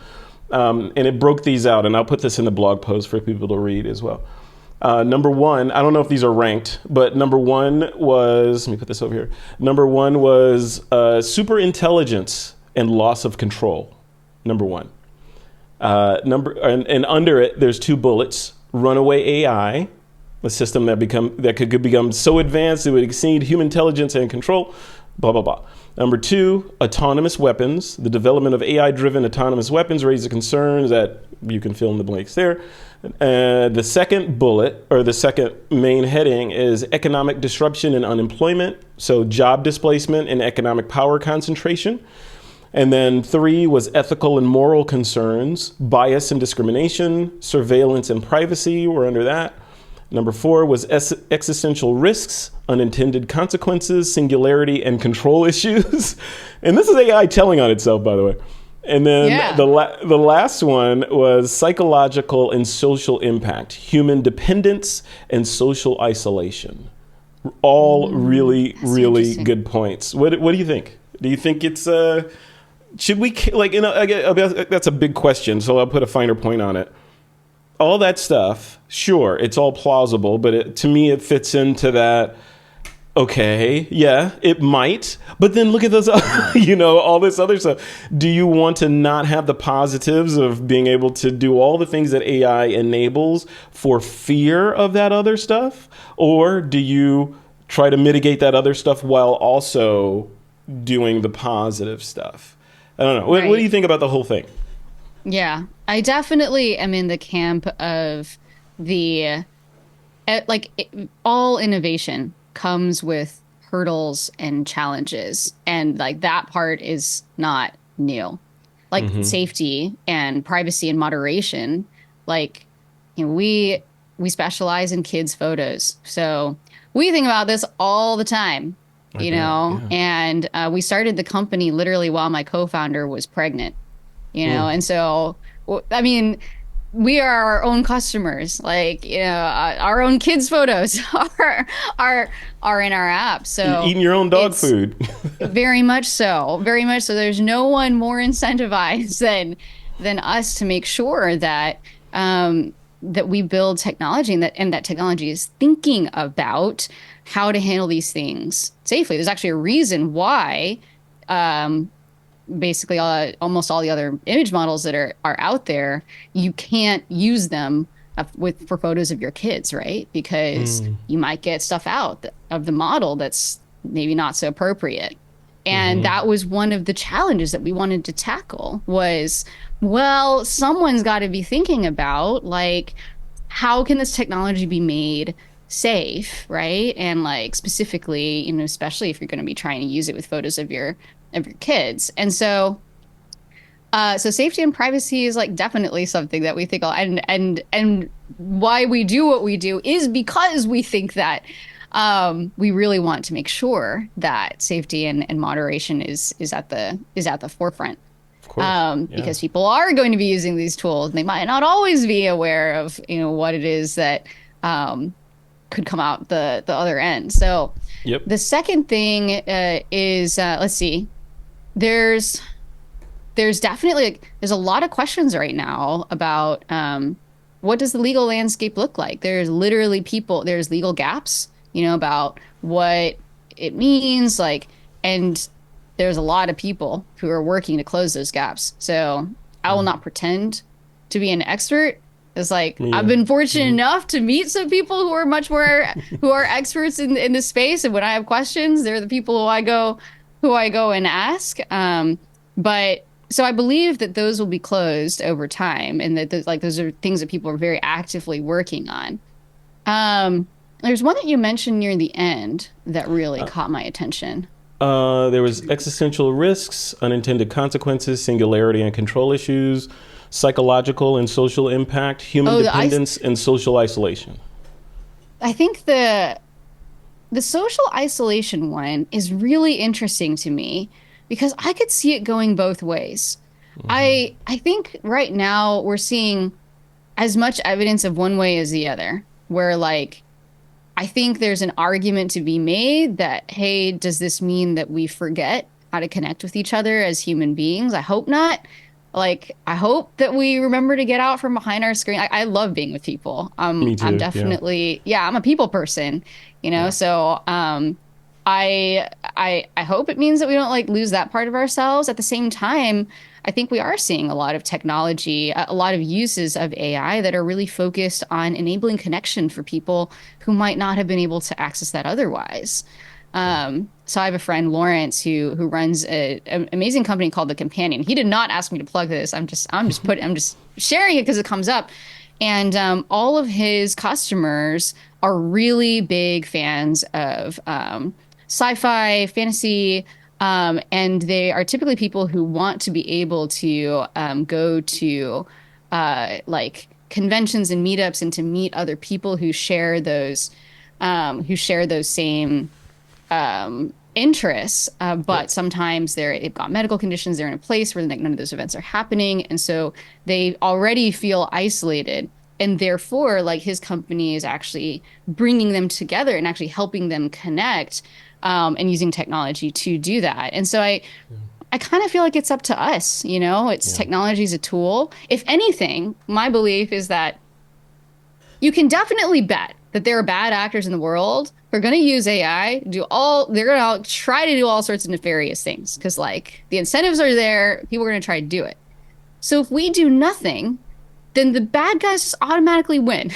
And it broke these out, and I'll put this in the blog post for people to read as well. Number one, I don't know if these are ranked, but number one was, let me put this over here. Number one was super intelligence and loss of control. Number one. And under it, there's two bullets: runaway AI, a system that could become so advanced it would exceed human intelligence and control, blah blah blah. Number two, autonomous weapons. The development of AI-driven autonomous weapons raises concerns that you can fill in the blanks there. The second bullet, or the second main heading, is economic disruption and unemployment. So job displacement and economic power concentration. And then three was ethical and moral concerns, bias and discrimination, surveillance and privacy. We're under that. Number four was existential risks, unintended consequences, singularity, and control issues. And this is AI telling on itself, by the way. And then the last one was psychological and social impact, human dependence, and social isolation. All really, really good points. What do you think? Do you think it's should we that's a big question, so I'll put a finer point on it. All that stuff, sure, it's all plausible, but to me, it fits into that. Okay, yeah, it might, but then look at those, all this other stuff. Do you want to not have the positives of being able to do all the things that AI enables for fear of that other stuff? Or do you try to mitigate that other stuff while also doing the positive stuff? I don't know. What do you think about the whole thing? Yeah, I definitely am in the camp of all innovation comes with hurdles and challenges, and like that part is not new. Like safety and privacy and moderation, like we specialize in kids' photos, so we think about this all the time, and we started the company literally while my co-founder was pregnant. And so, I mean, we are our own customers. Like, our own kids' photos are in our app. So eating your own dog food. Very much so. Very much so. There's no one more incentivized than us to make sure that that we build technology and that technology is thinking about how to handle these things safely. There's actually a reason why basically almost all the other image models that are out there, you can't use them for photos of your kids, right? Because you might get stuff out of the model that's maybe not so appropriate. And that was one of the challenges that we wanted to tackle was, well, someone's got to be thinking about, like, how can this technology be made safe, right? And like specifically, especially if you're going to be trying to use it with photos of your kids. And so safety and privacy is like definitely something that we think, and why we do what we do is because we think that we really want to make sure that safety and moderation is at the forefront. Of course. Yeah. Because people are going to be using these tools. They might not always be aware of, what it is that could come out the other end. So Yep. the second thing is, let's see, there's definitely there's a lot of questions right now about what does the legal landscape look like? There's literally there's legal gaps, about what it means, and there's a lot of people who are working to close those gaps. So I will not pretend to be an expert. It's I've been fortunate enough to meet some people who are much more who are experts in this space, and when I have questions, they're the people who I go and ask. But so I believe that those will be closed over time, and that those are things that people are very actively working on. There's one that you mentioned near the end that really caught my attention. There was existential risks, unintended consequences, singularity and control issues, psychological and social impact, human dependence, and social isolation. I think the social isolation one is really interesting to me because I could see it going both ways. I think right now we're seeing as much evidence of one way as the other, where I think there's an argument to be made that, hey, does this mean that we forget how to connect with each other as human beings? I hope not. I hope that we remember to get out from behind our screen. I love being with people. Me too. I'm definitely, I'm a people person, so I hope it means that we don't lose that part of ourselves. At the same time, I think we are seeing a lot of technology, a lot of uses of AI that are really focused on enabling connection for people who might not have been able to access that otherwise. So I have a friend, Lawrence, who runs an amazing company called The Companion. He did not ask me to plug this. I'm just sharing it because it comes up. And all of his customers are really big fans of sci-fi, fantasy, and they are typically people who want to be able to go to conventions and meetups and to meet other people who share those same interests. But sometimes they've got medical conditions. They're in a place where none of those events are happening, and so they already feel isolated. And therefore, his company is actually bringing them together and actually helping them connect. And using technology to do that. And so I kind of feel like it's up to us, technology is a tool. If anything, my belief is that you can definitely bet that there are bad actors in the world who are going to use AI, they're going to try to do all sorts of nefarious things because the incentives are there. People are going to try to do it. So if we do nothing, then the bad guys just automatically win.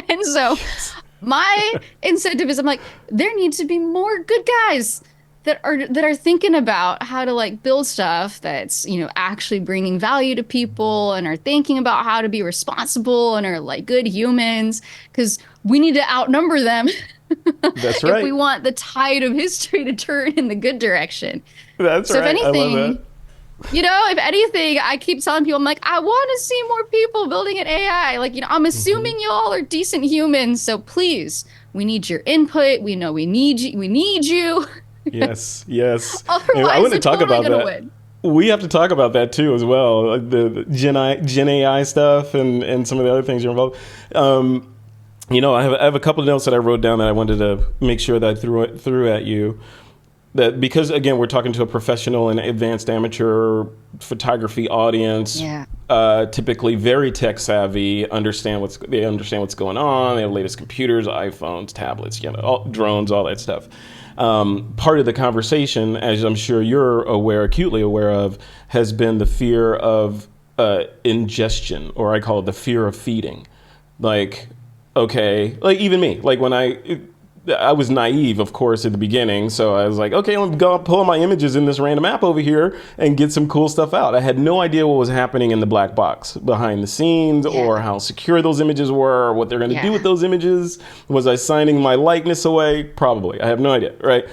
And so my incentive is there needs to be more good guys that are thinking about how to build stuff that's actually bringing value to people and are thinking about how to be responsible and are good humans, because we need to outnumber them. That's right. If we want the tide of history to turn in the good direction. That's right. If anything, I love that. if anything, I keep telling people, I want to see more people building an AI. I'm assuming you all are decent humans, so please, we need your input. We know we need you. We need you. Yes, yes. Otherwise, I want to talk about that. Win. We have to talk about that too, as well. The Gen AI stuff and some of the other things you're involved. I have a couple of notes that I wrote down that I wanted to make sure that I threw at you. That because again we're talking to a professional and advanced amateur photography audience, typically very tech savvy, they understand what's going on. They have latest computers, iPhones, tablets, drones, all that stuff. Part of the conversation, as I'm sure you're acutely aware of, has been the fear of ingestion, or I call it the fear of feeding. Even me, when I was naive, of course, at the beginning. So I was okay, I'm going to pull my images in this random app over here and get some cool stuff out. I had no idea what was happening in the black box behind the scenes, or how secure those images were, or what they're going to do with those images. Was I signing my likeness away? Probably. I have no idea, right?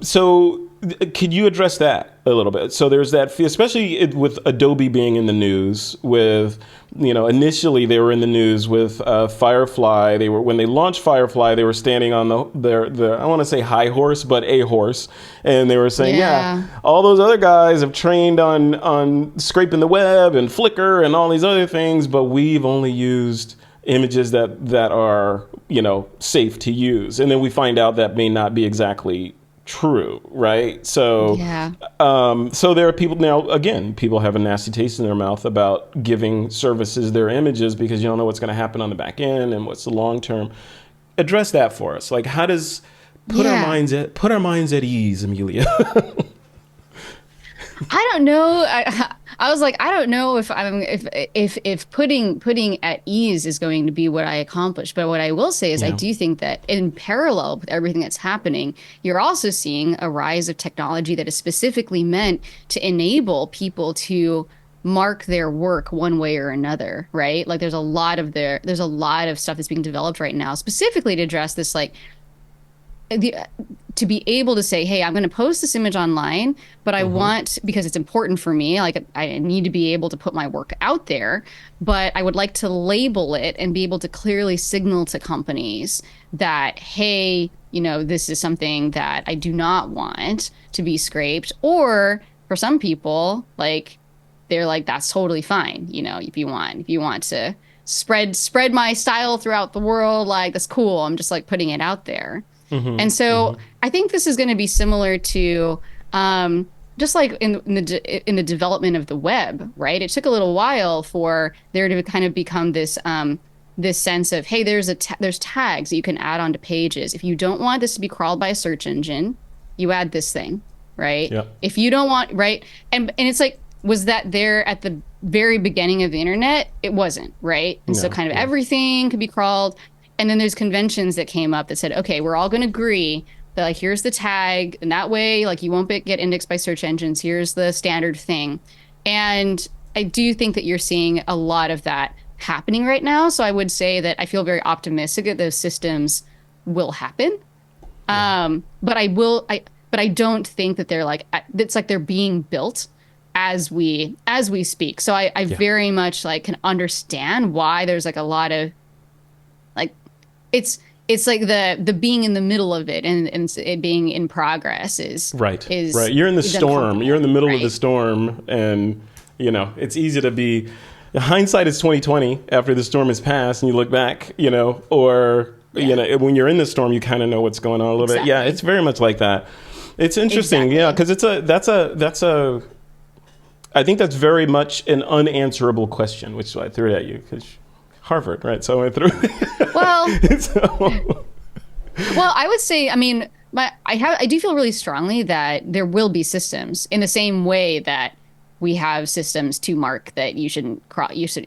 So Could you address that a little bit? So there's that, especially with Adobe being in the news with, initially they were in the news with Firefly. When they launched Firefly, they were standing on their I want to say high horse, but a horse. And they were saying, all those other guys have trained on scraping the web and Flickr and all these other things, but we've only used images that are, safe to use. And then we find out that may not be exactly true, right? So, so there are people now. Again, people have a nasty taste in their mouth about giving services their images because you don't know what's going to happen on the back end and what's the long term. Address that for us. Like, how does put our minds at ease, Amelia? I don't know. I was like, I don't know if putting at ease is going to be what I accomplish. But what I will say is I do think that in parallel with everything that's happening, you're also seeing a rise of technology that is specifically meant to enable people to mark their work one way or another, right? Like there's a lot of stuff that's being developed right now specifically to address this, like to be able to say, hey, I'm going to post this image online, but I want, because it's important for me, like I need to be able to put my work out there, but I would like to label it and be able to clearly signal to companies that, hey, this is something that I do not want to be scraped. Or for some people, like, they're like, that's totally fine. If you want to spread my style throughout the world, like, that's cool. I'm just like putting it out there. And so I think this is going to be similar to just like in the development of the web, right? It took a little while for there to kind of become this this sense of, hey, there's tags that you can add onto pages. If you don't want this to be crawled by a search engine, you add this thing, right? Yep. If you don't want, right? And it's like, was that there at the very beginning of the internet? It wasn't, right? And so kind of everything could be crawled. And then there's conventions that came up that said, okay, we're all going to agree that, like, here's the tag, and that way, like, you won't get indexed by search engines. Here's the standard thing. And I do think that you're seeing a lot of that happening right now. So I would say that I feel very optimistic that those systems will happen. But I don't think that they're like, it's like they're being built as we speak. So I very much like can understand why there's like a lot of, like, it's like the being in the middle of it and it being in progress is right. You're in the storm. You're in the middle of the storm, and it's easy to be. Hindsight is 20/20. After the storm has passed, and you look back, or when you're in the storm, you kind of know what's going on a little bit. Yeah, it's very much like that. It's interesting, because that's a. I think that's very much an unanswerable question, which is why I threw it at you, because Harvard, right? So I went through. Well, well, I would say, I mean, I do feel really strongly that there will be systems in the same way that we have systems to mark that you shouldn't crawl. You should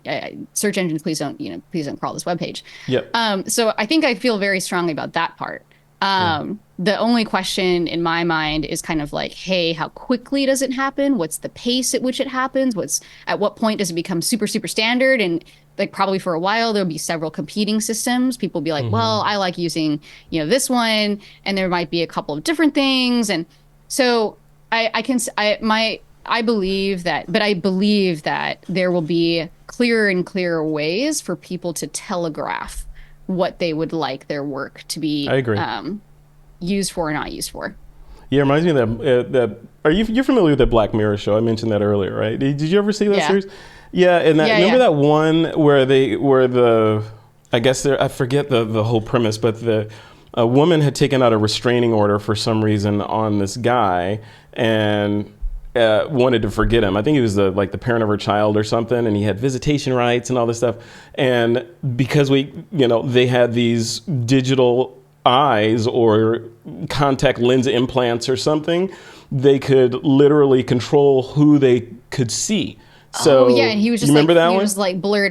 search engines, please don't crawl this webpage. Yep. So I think I feel very strongly about that part. The only question in my mind is kind of like, hey, how quickly does it happen? What's the pace at which it happens? At what point does it become super, super standard? And like probably for a while, there'll be several competing systems. People will be like, well, I like using, this one, and there might be a couple of different things. And so I believe that there will be clearer and clearer ways for people to telegraph what they would like their work to be used for or not used for. Yeah, it reminds me of that you're familiar with the Black Mirror show? I mentioned that earlier, right? Did you ever see that series? Yeah, and remember that one where I guess I forget the whole premise, but a woman had taken out a restraining order for some reason on this guy and wanted to forget him. I think he was the parent of her child or something, and he had visitation rights and all this stuff. And because they had these digital eyes or contact lens implants or something, they could literally control who they could see. So, and he was just blurred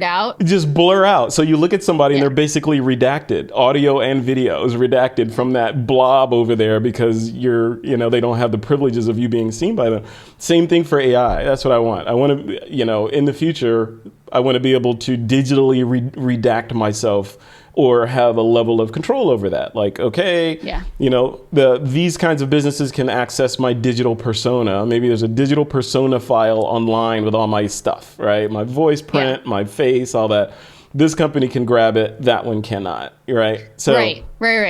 out. Just blur out. So you look at somebody and they're basically redacted. Audio and video is redacted from that blob over there because they don't have the privileges of you being seen by them. Same thing for AI. That's what I want. I want to, in the future, I want to be able to digitally redact myself or have a level of control over that. Like, okay, Yeah. These kinds of businesses can access my digital persona. Maybe there's a digital persona file online with all my stuff, right? My voice print, my face, all that. This company can grab it. That one cannot, right? So, right.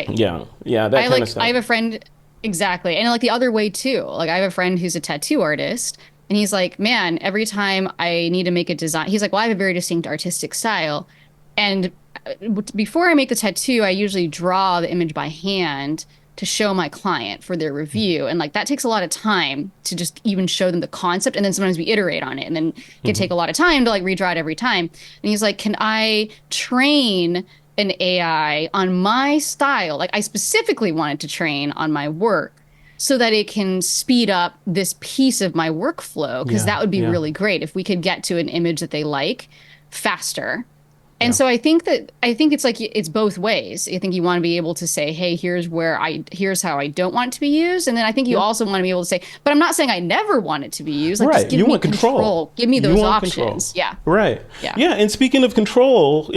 Yeah, that kind of stuff. I have a friend, exactly. And like the other way too. Like I have a friend who's a tattoo artist, and he's like, man, every time I need to make a design, he's like, well, I have a very distinct artistic style. And before I make the tattoo, I usually draw the image by hand to show my client for their review. And like that takes a lot of time to just even show them the concept. And then sometimes we iterate on it, and then it can take a lot of time to like redraw it every time. And he's like, can I train an AI on my style? Like I specifically wanted to train on my work so that it can speed up this piece of my workflow, because that would be really great if we could get to an image that they like faster. And so I think it's like it's both ways. I think you want to be able to say, hey, here's how I don't want it to be used. And then I think you also want to be able to say, but I'm not saying I never want it to be used. Like, just give me control. Give me those options. Control. Yeah. Right. Yeah. And speaking of control,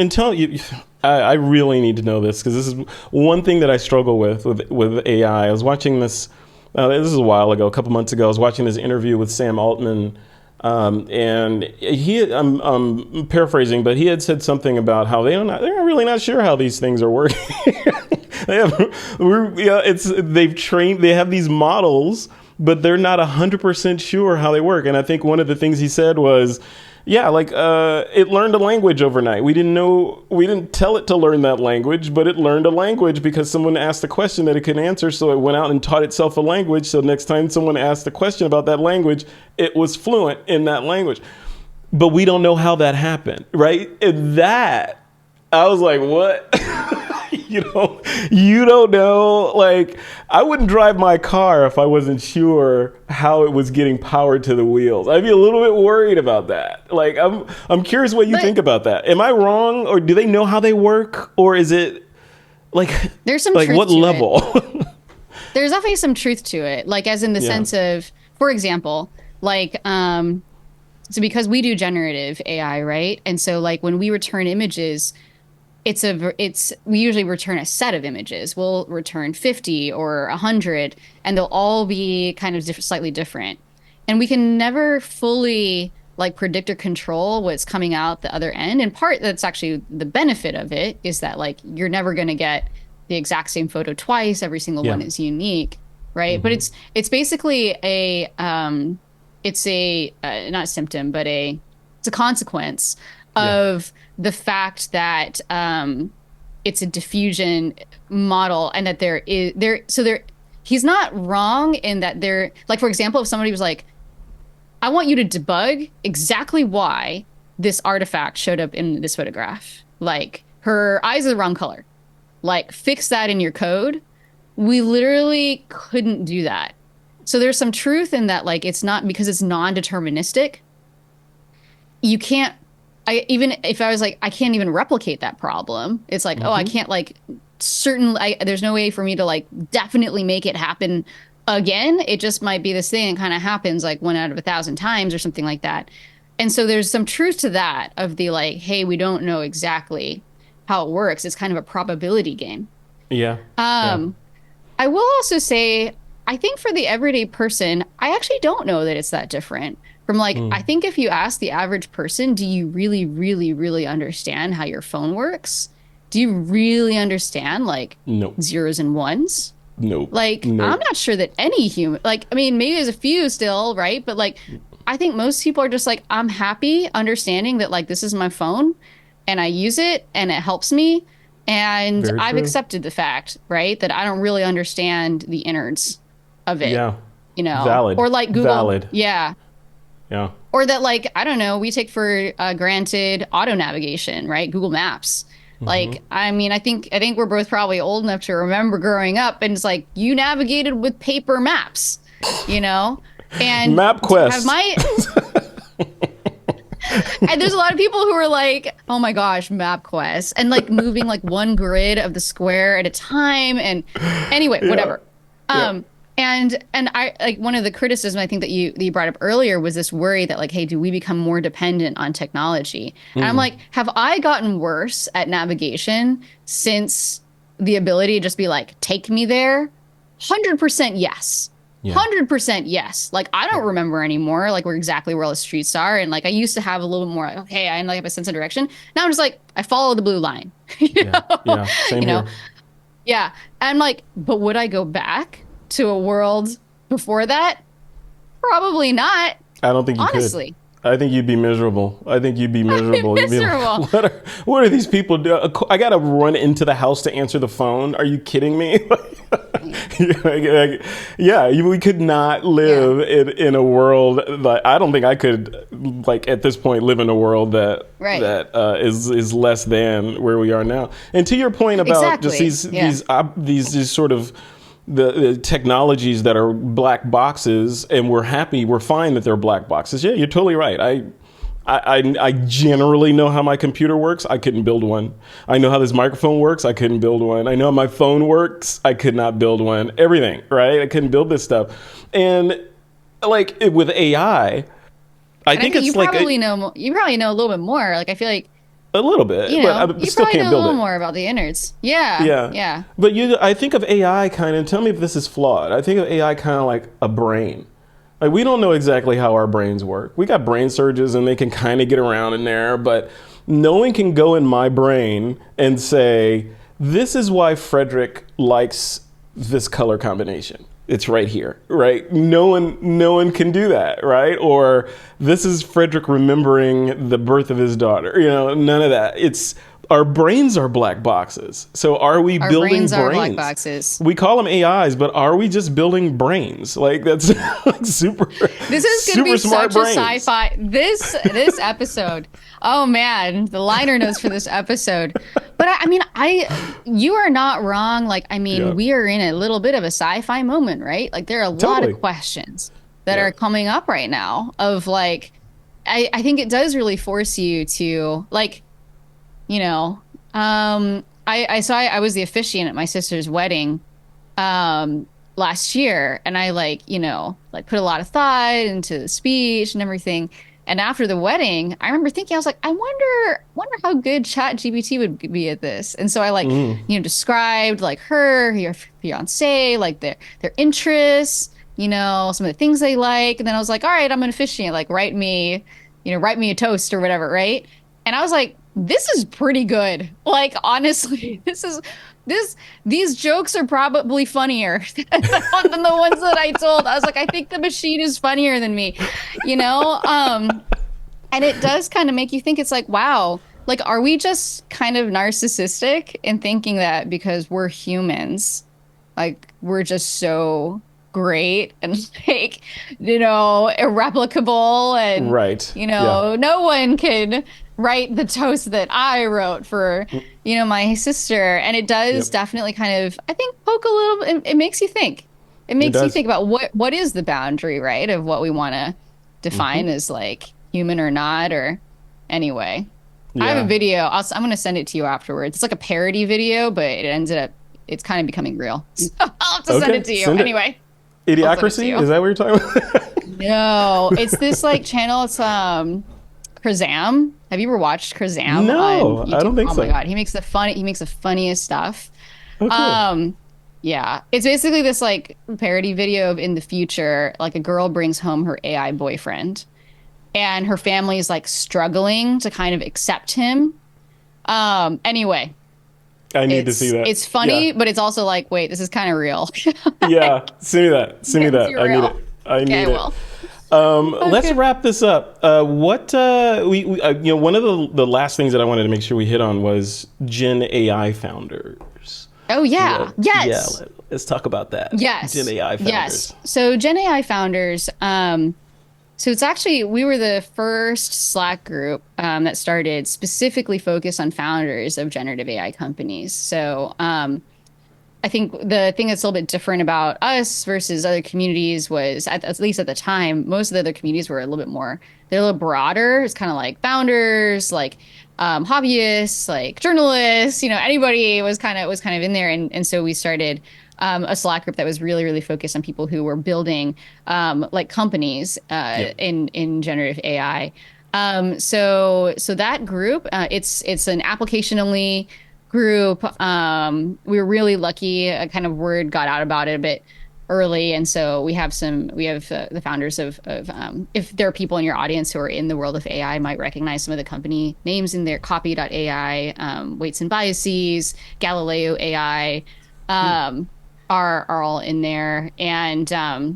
I really need to know this, because this is one thing that I struggle with AI. I was watching this, this is a while ago, a couple months ago, I was watching this interview with Sam Altman. And I'm paraphrasing, but he had said something about how they're really not sure how these things are working. They have these models, but they're not 100% sure how they work. And I think one of the things he said was, it learned a language overnight. We didn't tell it to learn that language, but it learned a language because someone asked a question that it could answer. So it went out and taught itself a language. So next time someone asked a question about that language, it was fluent in that language. But we don't know how that happened, right? And that, I was like, what? You don't know. Like, I wouldn't drive my car if I wasn't sure how it was getting power to the wheels. I'd be a little bit worried about that. Like, I'm curious what you think about that. Am I wrong, or do they know how they work, or is it like there's some like truth what to level? There's definitely some truth to it. Like, as in the sense of, for example, like so because we do generative AI, right? And so like when we return images, we usually return a set of images. We'll return 50 or 100, and they'll all be kind of slightly different. And we can never fully like predict or control what's coming out the other end. In part, that's actually the benefit of it, is that like you're never going to get the exact same photo twice. Every single one is unique, right? But it's basically not a symptom, but it's a consequence of the fact that it's a diffusion model, and that he's not wrong in that like, for example, if somebody was like, I want you to debug exactly why this artifact showed up in this photograph. Like, her eyes are the wrong color. Like, fix that in your code. We literally couldn't do that. So there's some truth in that, like, it's not, because it's non-deterministic. You can't, even if I was like, I can't even replicate that problem. It's like, I can't like there's no way for me to like definitely make it happen again. It just might be this thing. It kind of happens like 1 out of 1,000 times or something like that. And so there's some truth to that, of the like, hey, we don't know exactly how it works. It's kind of a probability game. Yeah. I will also say, I think for the everyday person, I actually don't know that it's that different from like, I think if you ask the average person, do you really, really, really understand how your phone works? Do you really understand like zeros and ones? Nope. Like, I'm not sure that any human, like, I mean, maybe there's a few still, right? But like, I think most people are just like, I'm happy understanding that like, this is my phone and I use it and it helps me. And Very I've true. accepted the fact, right, that I don't really understand the innards of it. Yeah. Valid. Or like Google. Valid. Yeah. Yeah. Or that, like, I don't know, we take for granted auto navigation, right? Google Maps. Like, I mean, I think we're both probably old enough to remember growing up, and it's like, you navigated with paper maps, And MapQuest. And there's a lot of people who are like, oh my gosh, MapQuest, and like moving like one grid of the square at a time. And anyway, whatever. And I like one of the criticism I think that you brought up earlier was this worry that like, hey, do we become more dependent on technology? And I'm Mm, like, have I gotten worse at navigation since the ability to just be like, take me there? 100% yes. yeah. 100% yes. Like I don't remember anymore like where exactly where all the streets are. And like I used to have a little bit more like, okay, I like have a sense of direction. Now I'm just like, I follow the blue line. you Yeah. know? Yeah. Same You know, here. yeah. And I'm like, but would I go back to a world before that? Probably not, I don't think you could. honestly. I think you'd be miserable. I think you'd be miserable. You'd be like, Miserable. what are these people doing? I gotta run into the house to answer the phone. Are you kidding me? Yeah, we could not Yeah, live in a world that I don't think I could, like at this point, live in a world that right. is less than where we are now. And to your point about just Exactly. Yeah. these sort of the technologies that are black boxes, and we're fine that they're black boxes. Yeah, you're totally right. I generally know how my computer works. I couldn't build one. I know how this microphone works. I couldn't build one. I know how my phone works. I could not build one. Everything, right? I couldn't build this stuff. And like with AI, I And I think think it's like you probably know a little bit more. Like I feel like, a little bit, but I you still probably can't know a build little it. more about the innards. Yeah. Yeah. Yeah. But I think of AI kind of, tell me if this is flawed. I think of AI kind of like a brain. Like we don't know exactly how our brains work. We got brain surges and they can kind of get around in there, but no one can go in my brain and say, this is why Frederick likes this color combination. It's right here, right? No one can do that, right? Or this is Frederick remembering the birth of his daughter. None of that. It's our brains are black boxes. So are we Our building brains are black brains? boxes. We call them AIs, but are we just building brains? Like that's like This is going to super be smart such a brains. sci-fi this episode. Oh man, the liner notes for this episode. But I mean, I you are not wrong. Like I mean, Yeah, we are in a little bit of a sci-fi moment, right? Like there are a lot of totally. questions that Yeah. are coming up right now of like I think it does really force you to like, you know, I was the officiant at my sister's wedding last year and I like, like put a lot of thought into the speech and everything. And after the wedding, I remember thinking, I was like, I wonder how good Chat GPT would be at this. And so I like, Mm, described like her fiance, like their interests, some of the things they like. And then I was like, all right, I'm an officiant, like write me a toast or whatever, right? And I was like, this is pretty good. Like honestly, these jokes are probably funnier than the ones that I told. I was like, I think the machine is funnier than me, you know? And it does kind of make you think it's like, wow, like are we just kind of narcissistic in thinking that because we're humans, like we're just so great and like, irreplicable and right. Yeah. no one can write the toast that I wrote for my sister. And it does Yep. definitely kind of, I think, poke a little, it makes you think. It It makes you does. think about what is the boundary, right, of what we want to Hmm. define as like human or not, or anyway. I have a Yeah. video. I'm going to send it to you afterwards. It's like a parody video, but it's kind of becoming real. So I'll have to send Okay. it to you. Send it. Anyway, I'll send it to Idiocracy? you. Is that what you're talking about? No, it's this like channel. It's Krazam. Have you ever watched Krazam on No, I YouTube? don't think Oh my so. God, he makes the funniest stuff. Oh, cool. Um, yeah, it's basically this like parody video of in the future, like a girl brings home her AI boyfriend, and her family is like struggling to kind of accept him. Anyway, I need to see that. it's Yeah. funny, but it's also like, wait, this is kind of real. Yeah. Send me that. Send me It's that. I need it. real. I Okay, need it. well, Let's okay. wrap this up. What we one of the last things that I wanted to make sure we hit on was Gen AI founders. Oh yeah, Yeah. yes. Let's talk about that. Gen Yes. AI Yes. founders. So Gen AI founders, so it's actually we were the first Slack group that started specifically focused on founders of generative AI companies. So I think the thing that's a little bit different about us versus other communities was, at least at the time, most of the other communities were a little bit more, they're a little broader. It's kind of like founders, like hobbyists, like journalists, anybody was kind of in there. And so we started a Slack group that was really, really focused on people who were building like companies Yep. in generative AI. So that group, it's an application only group. We were really lucky. A kind of word got out about it a bit early, and so we have the founders of if there are people in your audience who are in the world of AI, might recognize some of the company names in there: Copy.ai, Weights and Biases, Galileo AI. Um, are all in there, and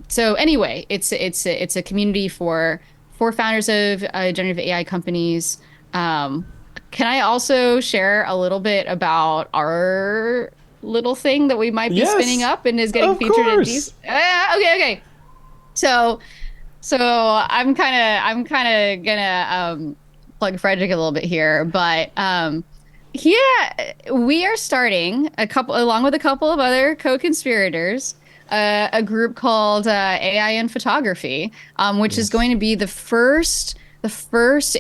so anyway, it's a community for founders of generative AI companies. Can I also share a little bit about our little thing that we might be spinning Yes, up and is getting of featured at these? course. Okay. So, so I'm kind of gonna plug Frederick a little bit here, but yeah, we are starting along with a couple of other co-conspirators, a group called AI in Photography, which is Yes. going to be the first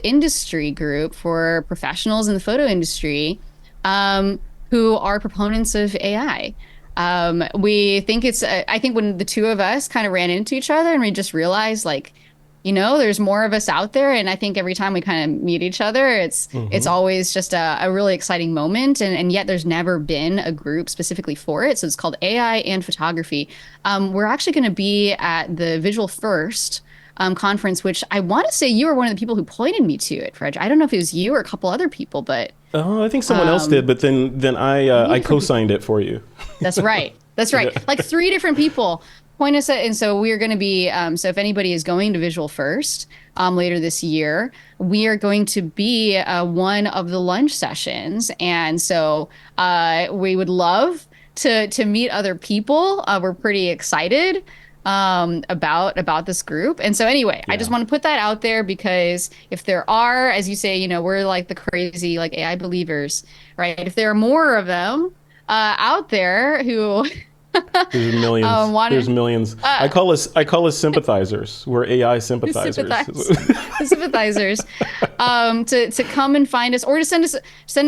industry group for professionals in the photo industry, who are proponents of AI. We think I think when the two of us kind of ran into each other and we just realized, like, there's more of us out there. And I think every time we kind of meet each other, it's Hmm. always just a really exciting moment. And yet there's never been a group specifically for it. So it's called AI and Photography. We're actually going to be at the Visual First conference, which I want to say you were one of the people who pointed me to it, Fred. I don't know if it was you or a couple other people, but Oh, I think someone else did, um, but then three I different people. co-signed it for you. That's right. That's right. Yeah. Like three different people point us at, and so we are going to be. So if anybody is going to Visual First later this year, we are going to be one of the lunch sessions, and so we would love to meet other people. We're pretty excited about this group, and so anyway, I just Yeah. want to put that out there because if there are, as you say, we're like the crazy like AI believers, right? If there are more of them out there who There's millions. want There's to millions. uh, I call us sympathizers. We're AI sympathizers. sympathize, sympathizers, to come and find us or to send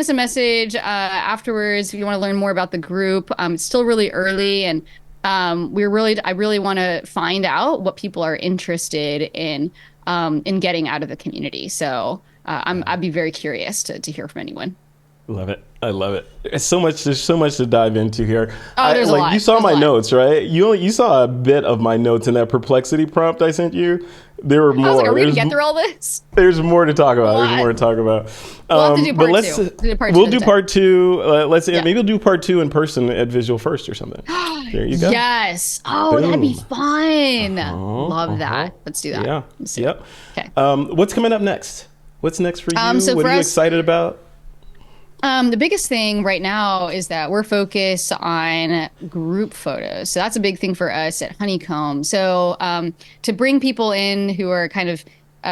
us a message afterwards if you want to learn more about the group. It's still really early, and I really want to find out what people are interested in getting out of the community. So I'd be very curious to hear from anyone. Love it. I love it. It's so much. There's so much to dive into here. Oh, I there's a like you lot. saw There's a my lot. notes, right? You saw a bit of my notes in that perplexity prompt I sent you. There were I was like, are more. we gonna get through all this? There's more to talk A about. There's lot. more to talk about. We'll have to do But part two. We'll do part two we'll of the do time. part two. Let's Yeah. maybe we'll do part two in person at Visual First or something. There you go. Yes. Oh, that'd be Boom. fun. Uh Love huh. that. Let's do that. Yeah. Let's do it. Yep. Okay. What's coming up next? What's next for you? So What for are you us, excited about? the biggest thing right now is that we're focused on group photos. So that's a big thing for us at Honeycomb. So to bring people in who are kind of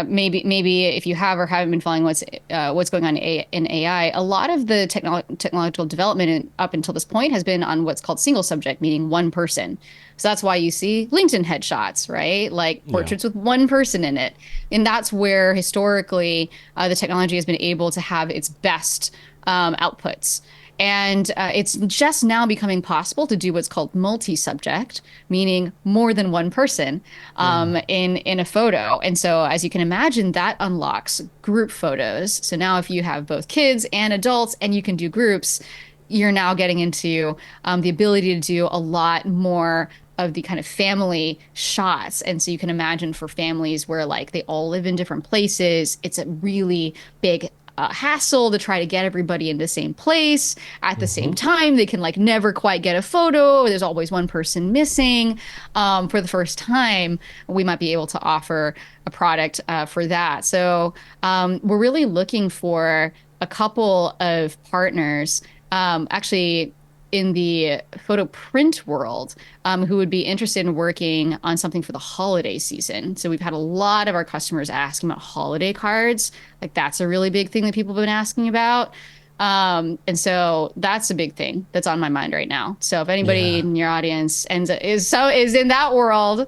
maybe if you have or haven't been following what's going on in AI, a lot of the technological development up until this point has been on what's called single subject, meaning one person. So that's why you see LinkedIn headshots, right? Like Yeah. portraits with one person in it, and that's where historically the technology has been able to have its best outputs. And it's just now becoming possible to do what's called multi-subject, meaning more than one person Yeah. in a photo. And so, as you can imagine, that unlocks group photos. So now, if you have both kids and adults, and you can do groups, you're now getting into the ability to do a lot more of the kind of family shots. And so you can imagine for families where like they all live in different places, it's a really big hassle to try to get everybody in the same place at the same Hmm. time. They can like never quite get a photo. There's always one person missing. For the first time, we might be able to offer a product for that. So we're really looking for a couple of partners, actually in the photo print world, who would be interested in working on something for the holiday season. So we've had a lot of our customers asking about holiday cards. Like that's a really big thing that people have been asking about. And so that's a big thing that's on my mind right now. So if anybody Yeah. in your audience is in that world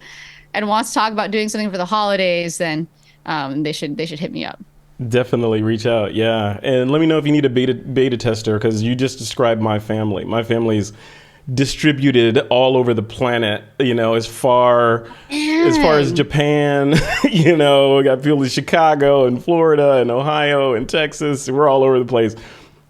and wants to talk about doing something for the holidays, then they should hit me up. Definitely reach out. Yeah. And let me know if you need a beta tester because you just described my family. My family's distributed all over the planet, as far as Japan. We got people in Chicago and Florida and Ohio and Texas. We're all over the place.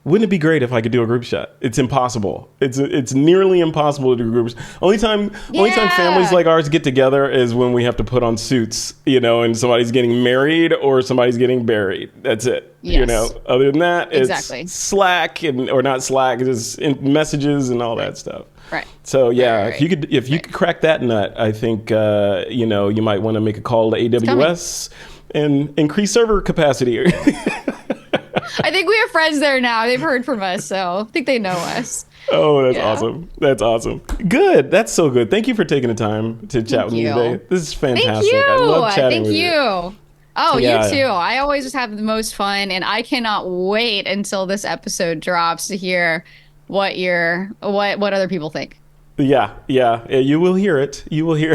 Wouldn't it be great if I could do a group shot? It's impossible. It's nearly impossible to do groups. Only time families like ours get together is when we have to put on suits, and somebody's getting married or somebody's getting buried. That's it. Yes. Other than that, Exactly. it's Slack or not Slack, it's messages and all that stuff. Right. So yeah, Right. if you could crack that nut, I think you might want to make a call to AWS and increase server capacity. I think we have friends there now. They've heard from us, so I think they know us. Oh, that's awesome. That's awesome. Good. That's so good. Thank you for taking the time to chat with me today. This is fantastic. Thank you. I love chatting with you. Oh, Yeah. you too. I always just have the most fun, and I cannot wait until this episode drops to hear what other people think. Yeah, you will hear it. You will hear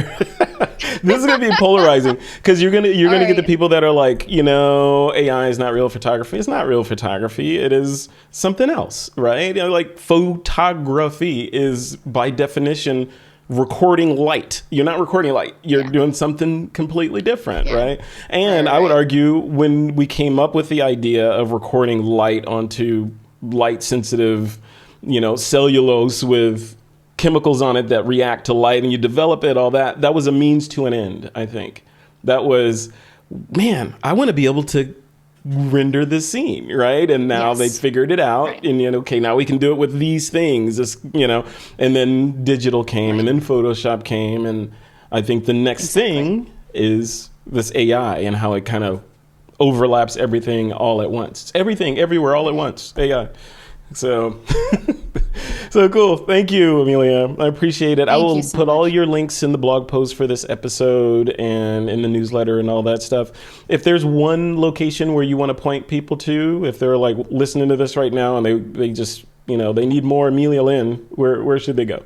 this is going to be polarizing because you're going to get the people that are like, AI is not real photography. It's not real photography. It is something else, right? Like photography is by definition recording light. You're not recording light. You're doing something completely different, right? And I would argue when we came up with the idea of recording light onto light sensitive, cellulose with chemicals on it that react to light, and you develop it, all that was a means to an end. I think that was, man, I want to be able to render this scene, right? And now they figured it out, and okay, now we can do it with these things, and then digital came, and then Photoshop came, and I think the next thing is this AI and how it kind of overlaps everything all at once. It's everything, everywhere, all at once. AI. So cool. Thank you, Amelia. I appreciate it. I will put all your links in the blog post for this episode and in the newsletter and all that stuff. If there's one location where you want to point people to, if they're like listening to this right now and they just, they need more Amelia Lin, where should they go?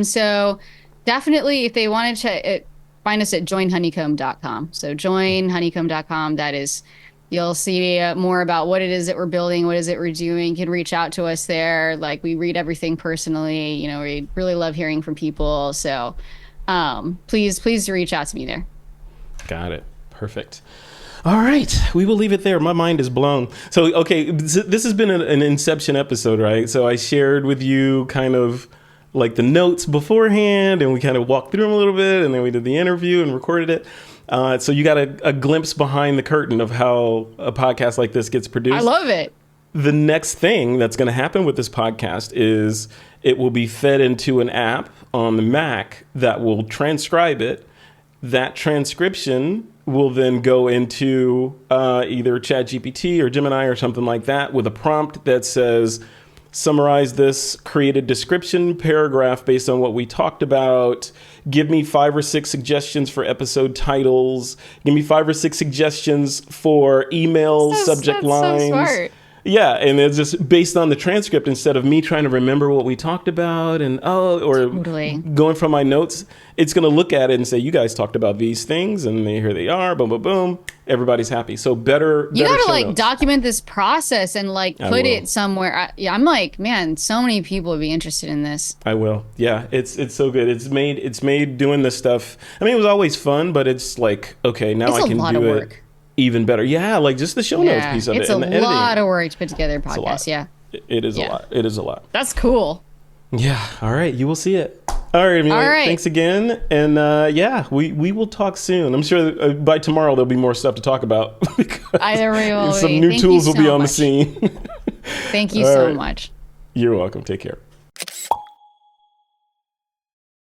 So definitely if they want to find us at joinhoneycomb.com. So joinhoneycomb.com. That is, you'll see more about what it is that we're building, what is it we're doing. You can reach out to us there. Like, we read everything personally. We really love hearing from people. So please reach out to me there. Got it. Perfect. All right. We will leave it there. My mind is blown. So, okay, this has been an Inception episode, right? So I shared with you kind of like the notes beforehand, and we kind of walked through them a little bit, and then we did the interview and recorded it. So you got a glimpse behind the curtain of how a podcast like this gets produced. I love it. The next thing that's going to happen with this podcast is it will be fed into an app on the Mac that will transcribe it. That transcription will then go into either ChatGPT or Gemini or something like that with a prompt that says, summarize this, create a description paragraph based on what we talked about. Give me 5 or 6 suggestions for episode titles. Give me 5 or 6 suggestions for email subject lines. So smart. Yeah, and it's just based on the transcript instead of me trying to remember what we talked about or Totally. going from my notes. It's going to look at it and say, you guys talked about these things, and here they are, boom, boom, boom. Everybody's happy. So better You got to show notes. document this process and put it somewhere. I'm like, man, so many people would be interested in this. I will. Yeah, it's so good. It's made doing this stuff. I mean, it was always fun, but it's like, okay, now I can do it even better. Yeah, like just the show notes piece of it. It's a lot of work to put together a podcast. Yeah. It is a lot. It is a lot. That's cool. Yeah. All right. You will see it. All right, Amelia. All right. Thanks again. And we will talk soon. I'm sure by tomorrow there'll be more stuff to talk about. Some new tools will be on the scene. Thank you so much. You're welcome. Take care.